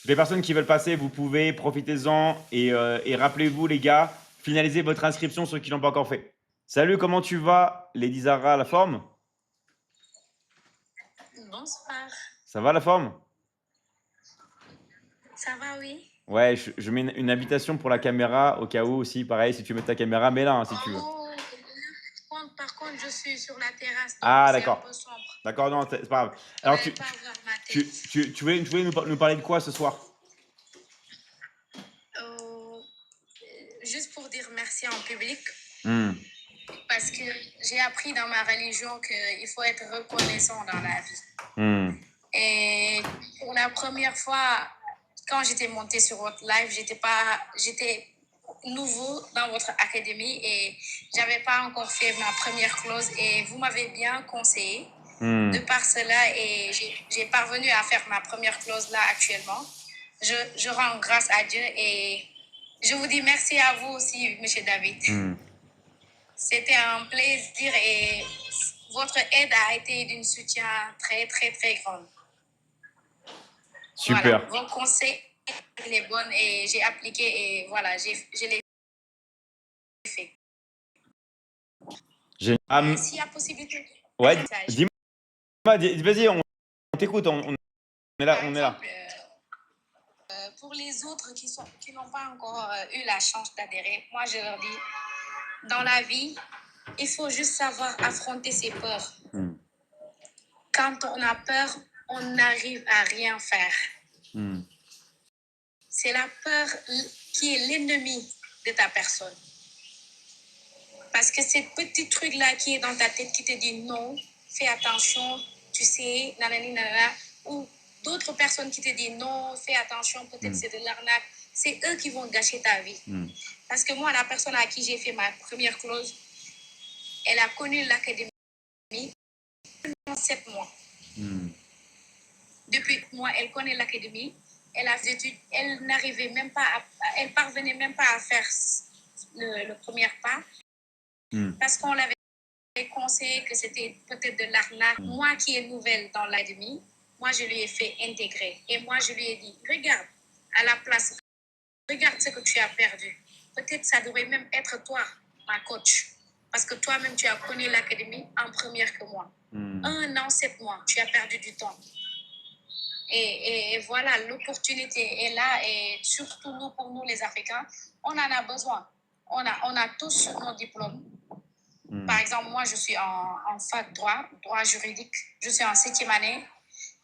A: Les personnes qui veulent passer, vous pouvez, profitez-en et rappelez-vous, les gars, finalisez votre inscription, ceux qui ne l'ont pas encore fait. Salut, comment tu vas, Lady Zara, la forme?
F: Bonsoir.
A: Ça va, la forme?
F: Ça va, oui?
A: Ouais, je mets une invitation pour la caméra, au cas où aussi, pareil, si tu veux ta caméra, mets-la, hein, si tu veux.
F: Par contre, je suis sur la terrasse, donc
A: Ah,
F: c'est un
A: d'accord.
F: peu sombre.
A: D'accord, non, c'est pas grave.
F: Vous
A: Alors,
F: n'allez pas voir ma tête.
A: tu voulais nous parler de quoi ce soir?
F: Juste pour dire merci en public, parce que j'ai appris dans ma religion qu'il faut être reconnaissant dans la vie. Et pour la première fois, quand j'étais montée sur votre live, j'étais nouveau dans votre académie et j'avais pas encore fait ma première clause et vous m'avez bien conseillé. De par cela, et j'ai parvenu à faire ma première clause là actuellement. Je rends grâce à Dieu et je vous dis merci à vous aussi, M. David. C'était un plaisir et votre aide a été d'un soutien très, très, très grand.
A: Super.
F: Voilà, vos conseils, les bonnes et j'ai appliqué et voilà, je l'ai fait.
A: Génial.
F: S'il y a possibilité.
A: Ouais, dis-moi, vas-y, on t'écoute, on est là.
F: Par exemple, pour les autres qui n'ont pas encore eu la chance d'adhérer, moi je leur dis, dans la vie, il faut juste savoir affronter ses peurs. Quand on a peur, on n'arrive à rien faire. C'est la peur qui est l'ennemi de ta personne. Parce que ce petit truc-là qui est dans ta tête qui te dit non, fais attention, tu sais, nanani, nanana, ou d'autres personnes qui te disent non, fais attention, peut-être c'est de l'arnaque, c'est eux qui vont gâcher ta vie. Parce que moi, la personne à qui j'ai fait ma première clause, elle a connu l'académie pendant 7 mois. Depuis moi, elle connaît l'académie, elle a fait des études, elle n'arrivait même pas elle parvenait même pas à faire le premier pas. Parce qu'on l'avait conseillé que c'était peut-être de l'arnaque. Moi qui est nouvelle dans l'académie, moi je lui ai fait intégrer. Et moi je lui ai dit, regarde, à la place, regarde ce que tu as perdu. Peut-être ça devrait même être toi, ma coach. Parce que toi-même, tu as connu l'académie en première que moi. 1 an, 7 mois, tu as perdu du temps. Et voilà, l'opportunité est là. Et surtout, pour nous les Africains, on en a besoin. On a tous nos diplômes. Par exemple, moi, je suis en fac droit juridique. Je suis en 7e année.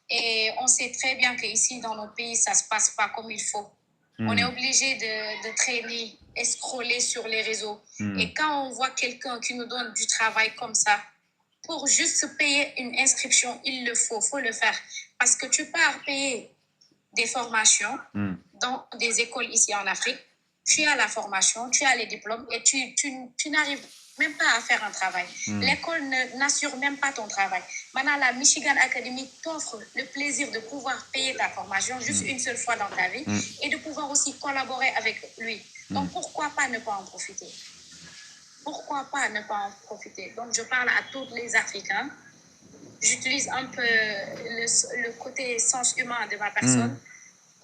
F: Et on sait très bien qu'ici, dans nos pays, ça ne se passe pas comme il faut. On est obligé de traîner et scroller sur les réseaux. Et quand on voit quelqu'un qui nous donne du travail comme ça, pour juste se payer une inscription, il le faut le faire. Parce que tu pars payer des formations dans des écoles ici en Afrique, tu as la formation, tu as les diplômes et tu n'arrives même pas à faire un travail. L'école n'assure même pas ton travail. Maintenant, la Michigan Academy t'offre le plaisir de pouvoir payer ta formation juste une seule fois dans ta vie et de pouvoir aussi collaborer avec lui. Donc, pourquoi pas ne pas en profiter? Pourquoi pas ne pas en profiter? Donc, je parle à tous les Africains. J'utilise un peu le côté sens humain de ma personne.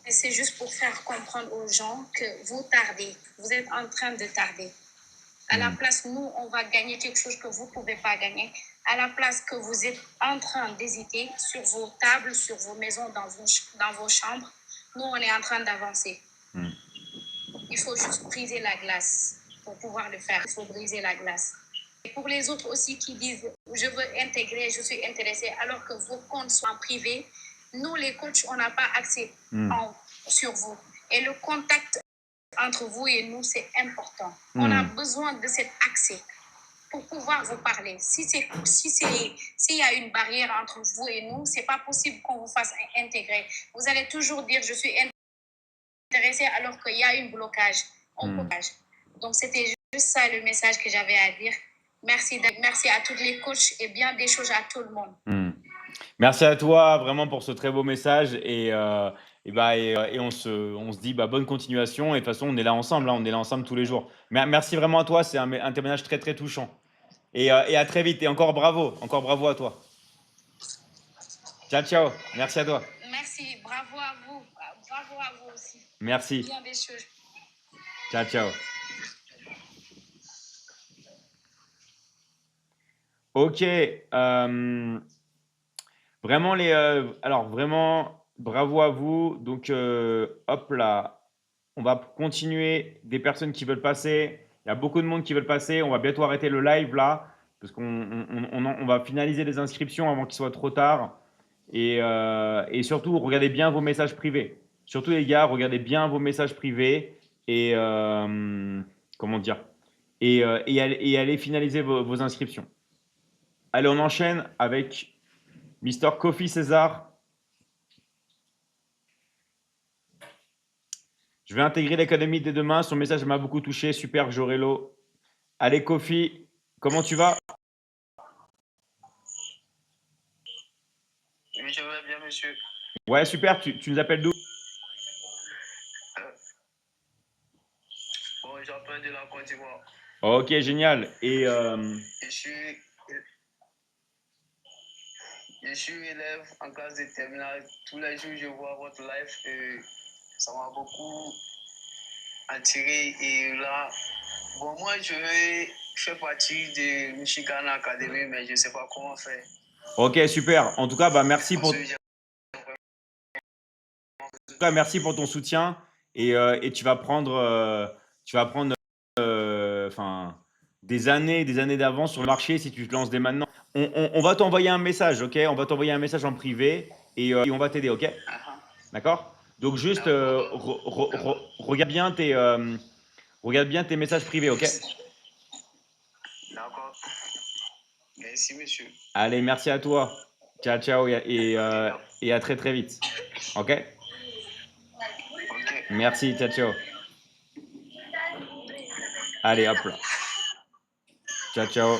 F: Et c'est juste pour faire comprendre aux gens que vous tardez. Vous êtes en train de tarder. À la place, nous, on va gagner quelque chose que vous ne pouvez pas gagner. À la place que vous êtes en train d'hésiter sur vos tables, sur vos maisons, dans vos chambres, nous, on est en train d'avancer. Il faut juste briser la glace pour pouvoir le faire. Il faut briser la glace. Et pour les autres aussi qui disent « je veux intégrer, je suis intéressé » alors que vos comptes sont en privé, nous, les coachs, on n'a pas accès sur vous. Et le contact entre vous et nous, c'est important. On a besoin de cet accès pour pouvoir vous parler. S'il y a une barrière entre vous et nous, c'est pas possible qu'on vous fasse intégrer. Vous allez toujours dire « je suis intéressé » alors qu'il y a un blocage. Donc, c'était juste ça le message que j'avais à dire. Merci à tous les coachs et bien des choses à tout le monde.
A: Merci à toi vraiment pour ce très beau message et on se dit bonne continuation et de toute façon on est là ensemble, hein, on est là ensemble tous les jours. Merci vraiment à toi, c'est un témoignage très très touchant et à très vite et encore bravo à toi. Ciao, merci à toi.
F: Merci, bravo à vous aussi.
A: Merci.
F: Bien des choses.
A: Ciao. Ok. Vraiment alors vraiment bravo à vous. Donc hop là, on va continuer. Des personnes qui veulent passer. Il y a beaucoup de monde qui veulent passer. On va bientôt arrêter le live là parce qu'on va finaliser les inscriptions avant qu'il soit trop tard. Et surtout, regardez bien vos messages privés. Surtout les gars, regardez bien vos messages privés et comment dire et allez finaliser vos inscriptions. Allez, on enchaîne avec Mister Kofi César. Je vais intégrer l'académie dès demain. Son message m'a beaucoup touché. Super, Jorello. Allez, Kofi, comment tu vas?
G: Oui, je vais bien, monsieur.
A: Ouais, super. Tu nous appelles d'où?
G: Bon, j'appelle de la Côte d'Ivoire.
A: Ok, génial. Et
G: je suis élève en classe de terminale. Tous les jours, je vois votre live et ça m'a beaucoup attiré. Et là, bon, moi, je vais faire partie de Michigan Academy, mais je ne sais pas comment faire.
A: Ok, super. En tout cas, merci pour ton soutien et tu vas prendre des années d'avance sur le marché si tu te lances dès maintenant. On va t'envoyer un message, ok? On va t'envoyer un message en privé et on va t'aider, ok? D'accord? Donc juste regarde bien tes messages privés, ok?
G: D'accord. Merci, monsieur.
A: Allez, merci à toi. Ciao et à très très vite. Ok?
G: Ok.
A: Merci, ciao. Allez, hop là. Ciao.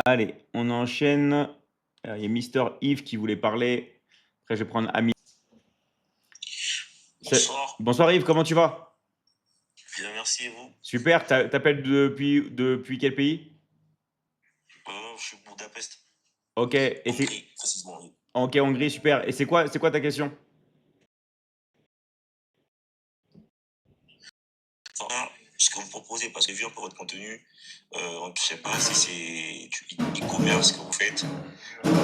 A: Allez, on enchaîne. Il y a Mister Yves qui voulait parler. Après, je vais prendre Ami.
H: Bonsoir.
A: Bonsoir Yves, comment tu vas?
H: Bien, merci et vous?
A: Super, t'appelles depuis quel pays?
H: Je suis Budapest.
A: Ok, et
H: Hongrie, précisément, oui.
A: Ok, Hongrie, super. Et c'est quoi ta question?
H: Enfin, ce que vous proposez, parce que j'ai vu un peu votre contenu, je ne sais pas si c'est du e-commerce que vous faites,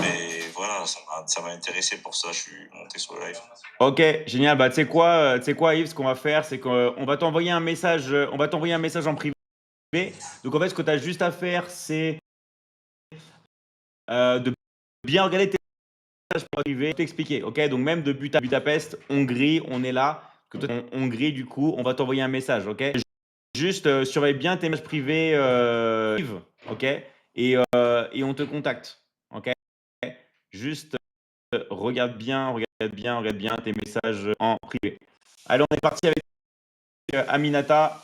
H: mais voilà, ça m'a intéressé, pour ça je suis monté sur le live.
A: Ok, génial. Tu sais quoi Yves, ce qu'on va faire, c'est qu'on va t'envoyer un message en privé. Donc en fait, ce que tu as juste à faire, c'est de bien regarder tes messages privés, t'expliquer. Ok, donc même de Budapest, Hongrie, on est là. Que toi, en Hongrie, du coup, on va t'envoyer un message. Ok, juste surveille bien tes messages privés, ok, et on te contacte. Ok, juste regarde bien tes messages en privé. Allez, on est parti avec Aminata.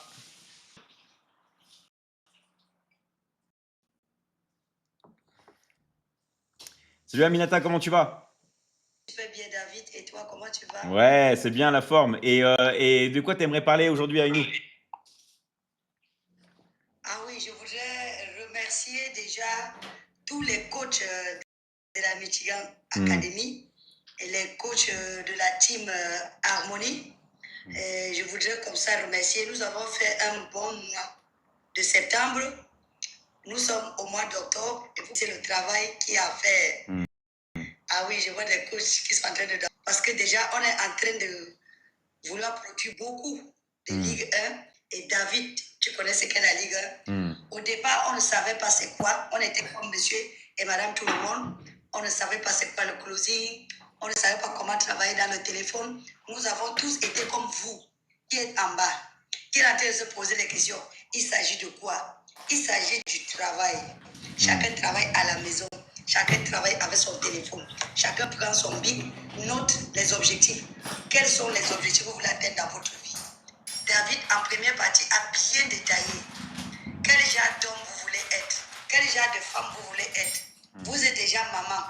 A: Salut Aminata, comment tu vas?
I: Super bien, David. Et toi, comment tu vas?
A: Ouais, c'est bien la forme. Et de quoi tu aimerais parler aujourd'hui avec nous?
I: Ah oui, je voudrais remercier déjà tous les coachs de la Michigan Academy et les coachs de la team Harmony. Et je voudrais comme ça remercier. Nous avons fait un bon mois de septembre. Nous sommes au mois d'octobre et c'est le travail qui a fait. Ah oui, je vois des coachs qui sont en train de... Parce que déjà, on est en train de vouloir produire beaucoup de Ligue 1. Et David, tu connais ce qu'est la Ligue 1. Au départ, on ne savait pas c'est quoi. On était comme monsieur et madame tout le monde. On ne savait pas c'est quoi le closing. On ne savait pas comment travailler dans le téléphone. Nous avons tous été comme vous, qui êtes en bas, qui est en train de se poser des questions. Il s'agit de quoi? Il s'agit du travail. Chacun travaille à la maison. Chacun travaille avec son téléphone. Chacun prend son bic, note les objectifs. Quels sont les objectifs que vous voulez atteindre dans votre vie? David, en première partie, a bien détaillé quel genre d'homme vous voulez être, quel genre de femme vous voulez être. Vous êtes déjà maman,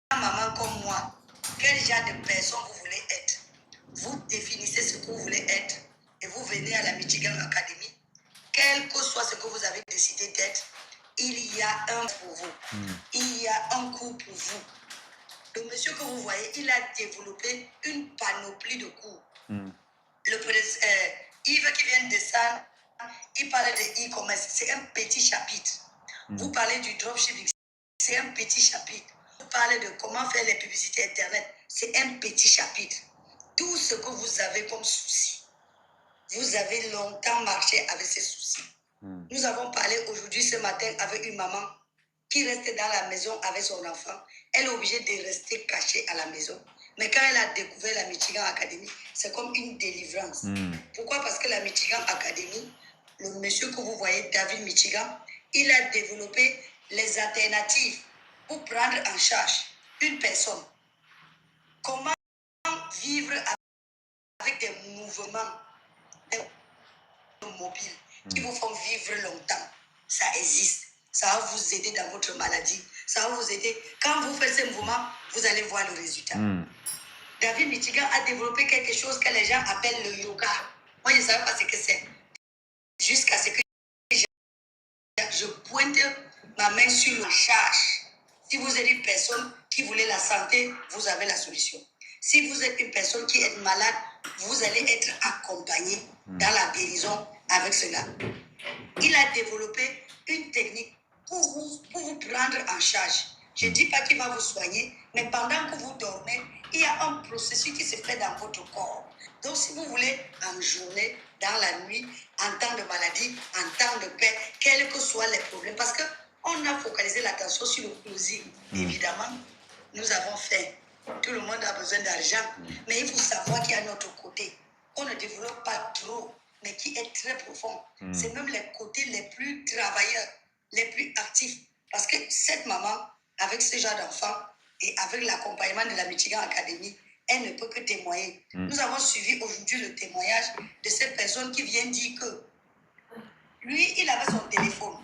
I: grand-maman comme moi. Quel genre de personne vous voulez être? Vous définissez ce que vous voulez être et vous venez à la Michigan Academy. Quel que soit ce que vous avez décidé d'être, il y a un pour vous. Il y a un cours pour vous. Le monsieur que vous voyez, il a développé une panoplie de cours. Yves qui vient de descendre, il parlait de e-commerce, c'est un petit chapitre. Vous parlez du dropshipping, c'est un petit chapitre. Vous parlez de comment faire les publicités Internet, c'est un petit chapitre. Tout ce que vous avez comme souci, vous avez longtemps marché avec ces soucis. Nous avons parlé aujourd'hui, ce matin, avec une maman qui reste dans la maison avec son enfant. Elle est obligée de rester cachée à la maison. Mais quand elle a découvert la Michigan Academy, c'est comme une délivrance. Pourquoi? Parce que la Michigan Academy, le monsieur que vous voyez, David Michigan, il a développé les alternatives pour prendre en charge une personne. Comment vivre avec des mouvements mobiles qui vous font vivre longtemps. Ça existe. Ça va vous aider dans votre maladie. Ça va vous aider. Quand vous faites ces mouvements, vous allez voir le résultat. David Michigan a développé quelque chose que les gens appellent le yoga. Moi, je ne savais pas ce que c'est. Jusqu'à ce que je pointe ma main sur la charge. Si vous êtes une personne qui voulait la santé, vous avez la solution. Si vous êtes une personne qui est malade, vous allez être accompagné dans la guérison avec cela. Il a développé une technique pour vous prendre en charge. Je ne dis pas qu'il va vous soigner, mais pendant que vous dormez, il y a un processus qui se fait dans votre corps. Donc, si vous voulez, en journée, dans la nuit, en temps de maladie, en temps de paix, quels que soient les problèmes, parce qu'on a focalisé l'attention sur le closing. Évidemment, nous avons fait. Tout le monde a besoin d'argent, mais il faut savoir qu'il y a un autre côté qu'on ne développe pas trop, mais qui est très profond. C'est même les côtés les plus travailleurs, les plus actifs. Parce que cette maman, avec ce genre d'enfant et avec l'accompagnement de la Michigan Academy, elle ne peut que témoigner. Nous avons suivi aujourd'hui le témoignage de cette personne qui vient dire que lui, il avait son téléphone.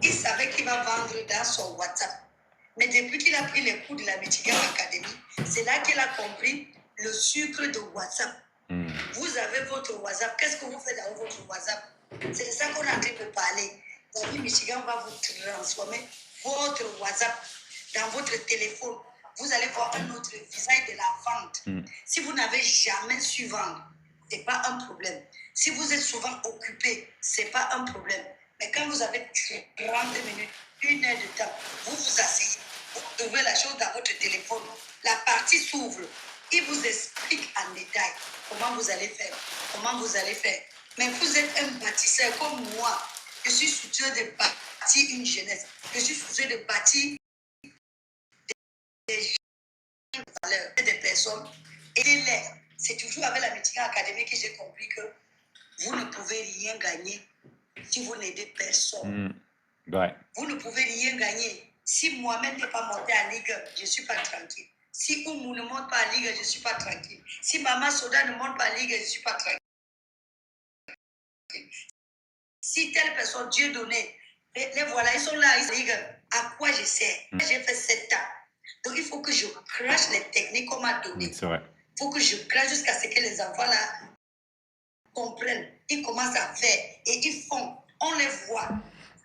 I: Il savait qu'il va vendre dans son WhatsApp. Mais depuis qu'il a pris les cours de la Michigan Academy, c'est là qu'il a compris le sucre de WhatsApp. Vous avez votre WhatsApp. Qu'est-ce que vous faites dans votre WhatsApp? C'est de ça qu'on est en train de parler. David Michigan va vous transformer votre WhatsApp dans votre téléphone. Vous allez voir un autre visage de la vente. Si vous n'avez jamais su vendre, ce n'est pas un problème. Si vous êtes souvent occupé, ce n'est pas un problème. Mais quand vous avez 30 minutes, 1 heure de temps, vous vous asseyez, vous ouvrez la chose dans votre téléphone, la partie s'ouvre. Il vous explique en détail comment vous allez faire, comment vous allez faire. Mais vous êtes un bâtisseur comme moi. Je suis soucieux de bâtir une jeunesse. Je suis soucieux de bâtir des valeurs, des personnes. Et c'est toujours avec la Michigan Academy que j'ai compris que vous ne pouvez rien gagner si vous n'aidez personne.
A: Ouais.
I: Vous ne pouvez rien gagner. Si Mohamed n'est pas monté en Ligue 1, je ne suis pas tranquille. Si Oumou ne monte pas en Ligue 1, je ne suis pas tranquille. Si Maman Soda ne monte pas en Ligue 1, je ne suis pas tranquille. Si telle personne, Dieu donné, les voilà, ils sont là, ils sont en Ligue 1. À quoi je sers? J'ai fait 7 ans. Donc il faut que je crache les techniques qu'on m'a données.
A: C'est vrai.
I: Il faut que je crache jusqu'à ce que les enfants là comprennent. Ils commencent à faire et ils font. On les voit.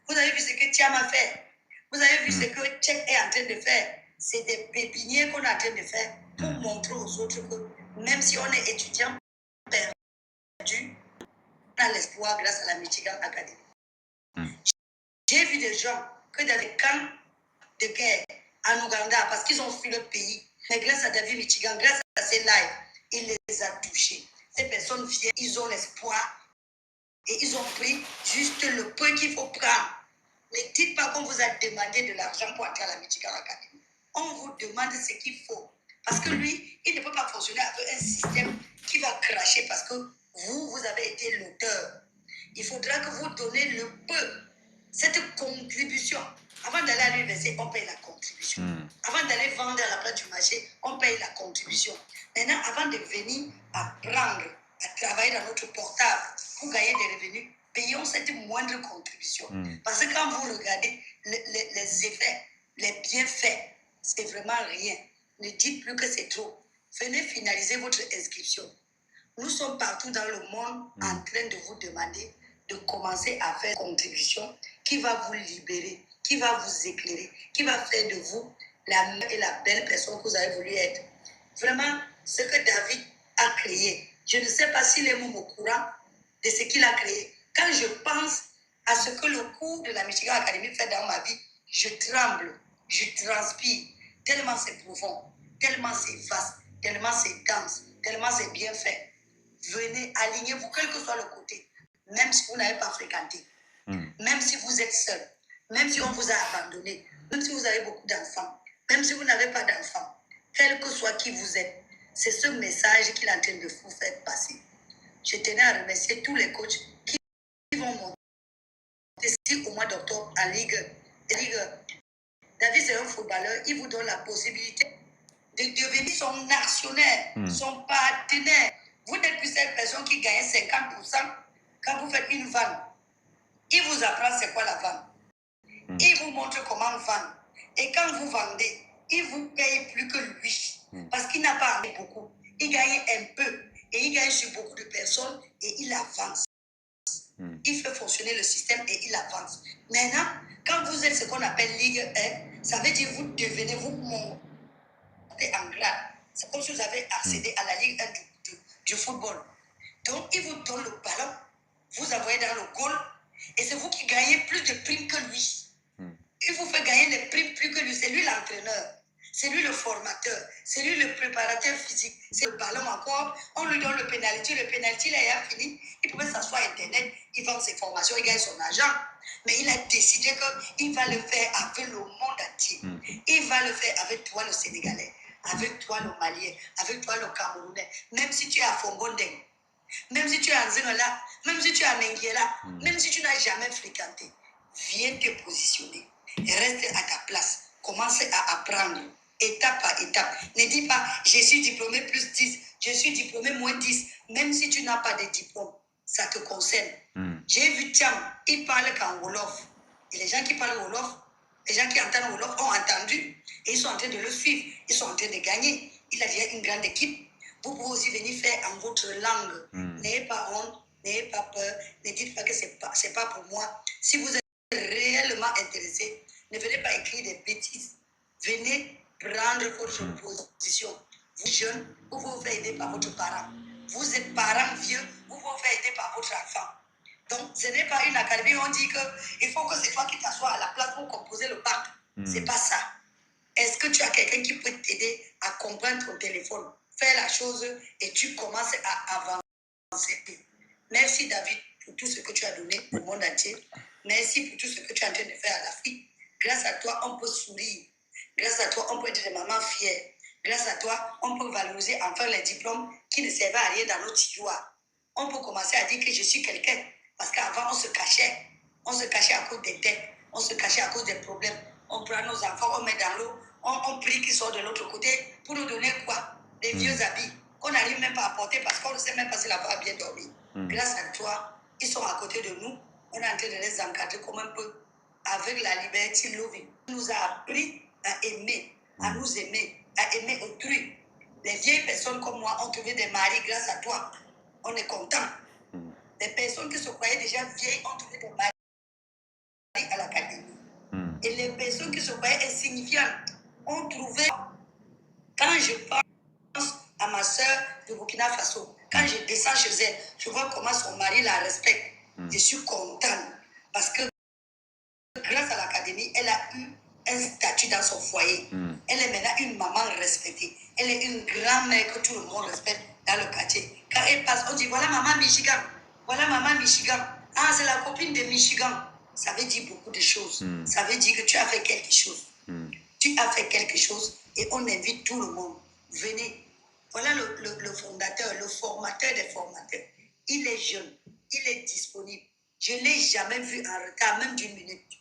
I: Vous avez vu ce que Thiam a fait. Vous avez vu ce que Tchèque est en train de faire. C'est des pépinières qu'on est en train de faire pour montrer aux autres que même si on est étudiant perdu, on a l'espoir grâce à la Michigan Academy. J'ai vu des gens que dans les camps de guerre en Ouganda, parce qu'ils ont fui le pays, mais grâce à David Michigan, grâce à ces lives, il les a touchés. Ces personnes viennent, ils ont l'espoir et ils ont pris juste le peu qu'il faut prendre. Ne dites pas qu'on vous a demandé de l'argent pour entrer à la Michigan Academy. On vous demande ce qu'il faut. Parce que lui, il ne peut pas fonctionner avec un système qui va cracher parce que vous avez été l'auteur. Il faudra que vous donnez le peu, cette contribution. Avant d'aller à l'université, on paye la contribution. Avant d'aller vendre à la place du marché, on paye la contribution. Maintenant, avant de venir apprendre à travailler dans notre portable pour gagner des revenus, payons cette moindre contribution. Parce que quand vous regardez les effets, les bienfaits, c'est vraiment rien. Ne dites plus que c'est trop. Venez finaliser votre inscription. Nous sommes partout dans le monde en train de vous demander de commencer à faire une contribution qui va vous libérer, qui va vous éclairer, qui va faire de vous la meilleure et la belle personne que vous avez voulu être. Vraiment, ce que David a créé, je ne sais pas s'il est même au courant de ce qu'il a créé. Quand je pense à ce que le cours de la Michigan Academy fait dans ma vie, je tremble, je transpire, tellement c'est profond, tellement c'est vaste, tellement c'est dense, tellement c'est bien fait. Venez, alignez-vous, quel que soit le côté, même si vous n'avez pas fréquenté, même si vous êtes seul, même si on vous a abandonné, même si vous avez beaucoup d'enfants, même si vous n'avez pas d'enfants, quel que soit qui vous êtes, c'est ce message qu'il est en train de vous faire passer. Je tenais à remercier tous les coachs qui vont monter ici au mois d'octobre en Ligue 1. David, c'est un footballeur, il vous donne la possibilité de devenir son actionnaire, son partenaire. Vous n'êtes plus cette personne qui gagne 50% quand vous faites une vente. Il vous apprend c'est quoi la vente. Il vous montre comment vendre. Et quand vous vendez, il vous paye plus que lui. Parce qu'il n'a pas beaucoup. Il gagne un peu. Et il gagne sur beaucoup de personnes et il avance. Il fait fonctionner le système et il avance. Maintenant, quand vous êtes ce qu'on appelle Ligue 1, ça veut dire que vous devenez, vous montez en grade. C'est comme si vous avez accédé à la Ligue 1 du football. Donc, il vous donne le ballon, vous envoyez dans le goal, et c'est vous qui gagnez plus de primes que lui. Il vous fait gagner les primes plus que lui. C'est lui l'entraîneur, c'est lui le formateur, c'est lui le préparateur physique. C'est le ballon encore, on lui donne le penalty là, il a fini. Il pouvait s'asseoir à Internet, il vend ses formations, il gagne son argent. Mais il a décidé qu'il va le faire avec le monde entier. Il va le faire avec toi, le Sénégalais, avec toi, le Malien, avec toi, le Camerounais. Même si tu es à Fombondeng, même si tu es à Zingala, même si tu es à Menguela, même si tu n'as jamais fréquenté, viens te positionner. Reste à ta place. Commence à apprendre, étape par étape. Ne dis pas, je suis diplômé plus 10, je suis diplômé moins 10. Même si tu n'as pas de diplôme, ça te concerne. J'ai vu Thiam, il parle qu'en Wolof. Et les gens qui parlent Wolof, les gens qui entendent Wolof ont entendu. Et ils sont en train de le suivre. Ils sont en train de gagner. Il a déjà une grande équipe. Vous pouvez aussi venir faire en votre langue. N'ayez pas honte, n'ayez pas peur. Ne dites pas que c'est pas pour moi. Si vous êtes réellement intéressé, ne venez pas écrire des bêtises. Venez prendre votre position. Vous jeunes, vous vous faites aider par votre parent. Vous êtes parents vieux, vous vous faites aider par votre enfant. Donc, ce n'est pas une académie où on dit qu'il faut que c'est toi qui t'assois à la place pour composer le bac. C'est pas ça. Est-ce que tu as quelqu'un qui peut t'aider à comprendre ton téléphone? Fais la chose et tu commences à avancer. Merci David pour tout ce que tu as donné au monde entier. Merci pour tout ce que tu es en train de faire à l'Afrique. Grâce à toi, on peut sourire. Grâce à toi, on peut être des mamans fières. Grâce à toi, on peut valoriser enfin les diplômes qui ne servaient à rien dans nos tiroirs. On peut commencer à dire que je suis quelqu'un. Parce qu'avant, on se cachait. On se cachait à cause des dettes. On se cachait à cause des problèmes. On prend nos enfants, on met dans l'eau. On prie qu'ils sortent de l'autre côté pour nous donner quoi? Des vieux habits qu'on n'arrive même pas à porter parce qu'on ne sait même pas si la femme a bien dormi. Grâce à toi, ils sont à côté de nous. On est en train de les encadrer comme un peu avec la liberté loving. Il nous a appris à aimer, à nous aimer, à aimer autrui. Les vieilles personnes comme moi ont trouvé des maris grâce à toi. On est content. Les personnes qui se croyaient déjà vieilles ont trouvé des maris à l'académie. Et les personnes qui se croyaient insignifiantes ont trouvé. Quand je pense à ma soeur de Burkina Faso, quand je descends chez elle, je vois comment son mari la respecte. Je suis contente parce que grâce à l'académie, elle a eu un statut dans son foyer. Elle est maintenant une maman respectée. Elle est une grand-mère que tout le monde respecte dans le quartier. Quand elle passe, on dit voilà maman Michigan. Voilà maman Michigan. Ah, c'est la copine de Michigan. Ça veut dire beaucoup de choses. Ça veut dire que tu as fait quelque chose. Tu as fait quelque chose et on invite tout le monde. Venez. Voilà le fondateur, le formateur des formateurs. Il est jeune, il est disponible. Je ne l'ai jamais vu en retard, même d'une minute.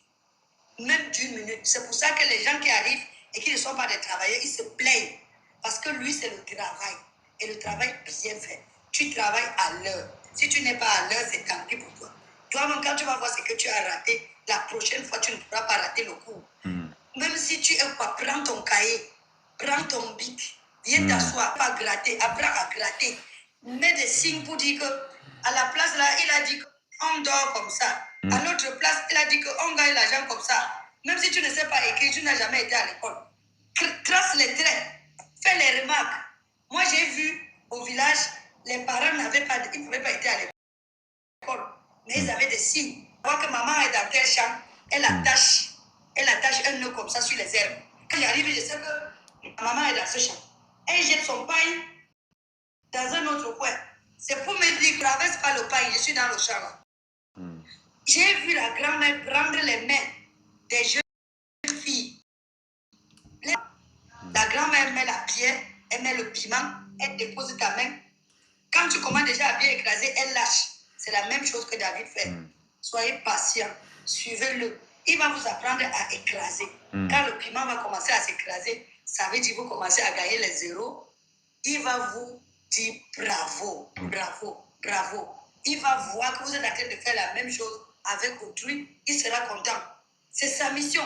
I: Même d'une minute. C'est pour ça que les gens qui arrivent et qui ne sont pas des travailleurs, ils se plaignent. Parce que lui, c'est le travail. Et le travail bien fait. Tu travailles à l'heure. Si tu n'es pas à l'heure, c'est tant pis pour toi. Toi-même, quand tu vas voir ce que tu as raté, la prochaine fois, tu ne pourras pas rater le cours. Même si tu es quoi, prends ton cahier, prends ton bic, viens t'asseoir, pas gratter, apprends à gratter. Mets des signes pour dire que, à la place là, il a dit qu'on dort comme ça. À l'autre place, il a dit qu'on gagne l'argent comme ça. Même si tu ne sais pas écrire, tu n'as jamais été à l'école. Trace les traits, fais les remarques. Moi, j'ai vu au village, les parents n'avaient pas été à l'école, mais ils avaient des signes. Voir que maman est dans tel champ, elle attache un nœud comme ça sur les herbes. Quand j'arrive, je sais que maman est dans ce champ. Elle jette son paille dans un autre coin. C'est pour me dire que traverse pas le paille, je suis dans le champ là. J'ai vu la grand-mère prendre les mains des jeunes filles. La grand-mère met la pierre, elle met le piment, elle dépose ta main. Quand tu commences déjà à bien écraser, elle lâche. C'est la même chose que David fait. Soyez patient, suivez-le. Il va vous apprendre à écraser. Quand le piment va commencer à s'écraser, ça veut dire que vous commencez à gagner les zéros. Il va vous dire bravo, bravo, bravo. Il va voir que vous êtes en train de faire la même chose avec autrui. Il sera content. C'est sa mission.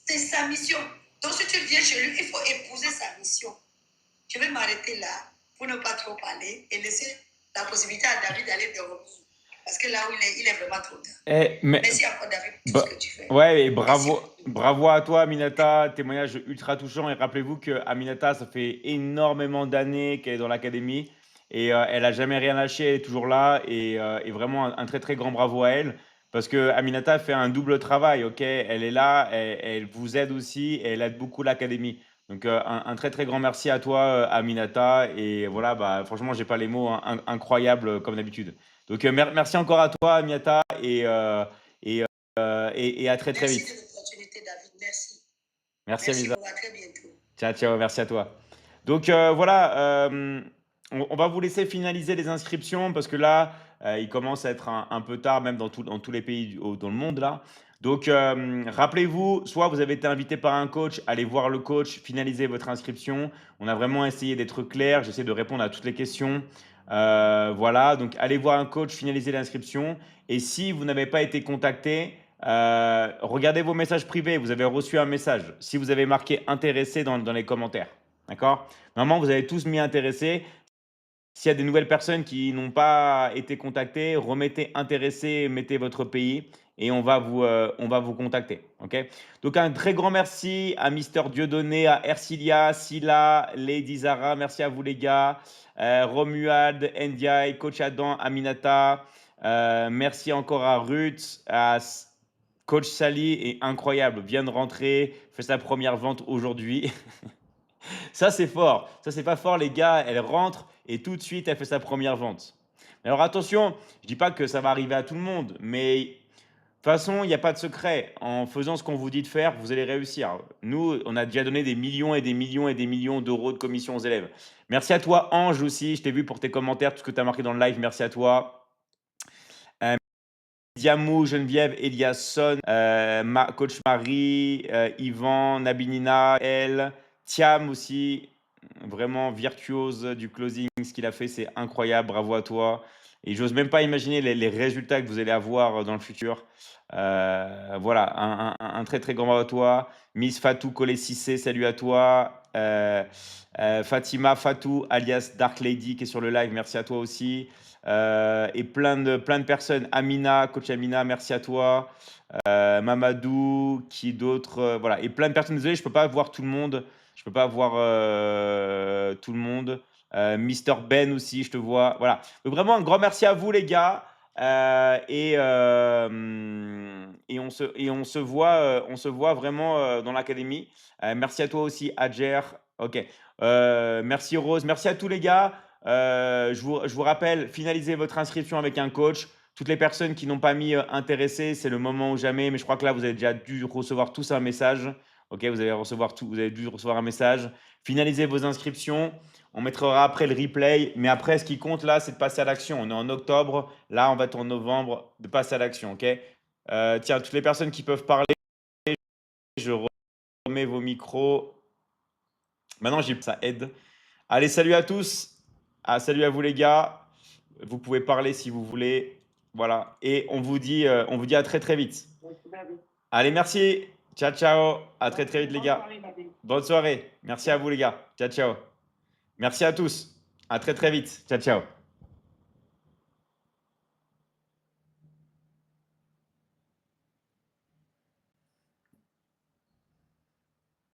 I: C'est sa mission. Donc si tu viens chez lui, il faut épouser sa mission. Je vais m'arrêter là pour ne pas trop parler et laisser la possibilité à David d'aller dormir. Parce que là où il est vraiment trop tard. Merci encore David pour tout ce que tu fais.
A: Ouais, et bravo à toi, Aminata. Témoignage ultra touchant. Et rappelez-vous que Aminata, ça fait énormément d'années qu'elle est dans l'académie et elle a jamais rien lâché. Elle est toujours là et vraiment un très très grand bravo à elle parce que Aminata fait un double travail. Ok, elle est là, elle vous aide aussi et elle aide beaucoup l'académie. Donc un très très grand merci à toi, Aminata. Et voilà, bah franchement, j'ai pas les mots, hein, incroyable comme d'habitude. Donc merci encore à toi, Aminata et à très très
I: Merci
A: vite.
I: de l'opportunité, David. Merci.
A: Merci,
I: Merci
A: Amisa.
I: beaucoup. À très bientôt.
A: Ciao, ciao, merci à toi. Donc voilà, on va vous laisser finaliser les inscriptions parce que là, il commence à être un peu tard, même dans tous les pays dans le monde là. Donc rappelez-vous, soit vous avez été invité par un coach, allez voir le coach, finalisez votre inscription. On a vraiment essayé d'être clair, j'essaie de répondre à toutes les questions. Voilà, donc allez voir un coach, finalisez l'inscription. Et si vous n'avez pas été contacté, regardez vos messages privés. Vous avez reçu un message. Si vous avez marqué intéressé dans les commentaires, d'accord? Normalement, vous avez tous mis intéressé. S'il y a des nouvelles personnes qui n'ont pas été contactées, remettez intéressé, mettez votre pays et on va vous contacter. Ok? Donc, un très grand merci à Mister Dieudonné, à Ercilia, Silla, Lady Zara. Merci à vous, les gars. Romuald, Ndiaye, Coach Adam, Aminata. Merci encore à Ruth, à Coach Sally est incroyable, vient de rentrer, fait sa première vente aujourd'hui. Ça, c'est fort. Ça, c'est pas fort, les gars. Elle rentre et tout de suite, elle fait sa première vente. Alors attention, je ne dis pas que ça va arriver à tout le monde, mais de toute façon, il n'y a pas de secret. En faisant ce qu'on vous dit de faire, vous allez réussir. Nous, on a déjà donné des millions et des millions et des millions d'euros de commission aux élèves. Merci à toi, Ange, aussi. Je t'ai vu pour tes commentaires, tout ce que tu as marqué dans le live. Merci à toi. Diamou, Geneviève, Eliasson, Coach Marie, Yvan, Nabinina, Elle, Thiam aussi, vraiment virtuose du closing. Ce qu'il a fait, c'est incroyable. Bravo à toi. Et j'ose même pas imaginer les résultats que vous allez avoir dans le futur. Voilà, un très très grand bravo à toi. Miss Fatou Collet Cissé, salut à toi. Fatima Fatou, alias Dark Lady, qui est sur le live, merci à toi aussi. Et plein de personnes. Amina, coach Amina, merci à toi. Mamadou, qui d'autre voilà, et plein de personnes. Désolé, je ne peux pas voir tout le monde. Je peux pas voir tout le monde. Mister Ben aussi, je te vois. Voilà. Donc vraiment, un grand merci à vous, les gars. Et on se voit vraiment dans l'académie. Merci à toi aussi, Adjer. Ok. Merci Rose. Merci à tous les gars. Je vous rappelle, finalisez votre inscription avec un coach. Toutes les personnes qui n'ont pas mis intéressé, c'est le moment ou jamais. Mais je crois que là, vous avez déjà dû recevoir tous un message. Ok, vous avez dû recevoir un message. Finalisez vos inscriptions. On mettra après le replay. Mais après, ce qui compte là, c'est de passer à l'action. On est en octobre. Là, on va être en novembre. De passer à l'action. Ok. Tiens, toutes les personnes qui peuvent parler, je remets vos micros. Maintenant, ça aide. Allez, salut à tous. Salut à vous les gars. Vous pouvez parler si vous voulez. Voilà. Et on vous dit à très très vite. Allez, merci. Ciao, ciao. À très très vite les gars. Bonne soirée. Merci à vous les gars. Ciao, ciao. Merci à tous. À très très vite. Ciao, ciao.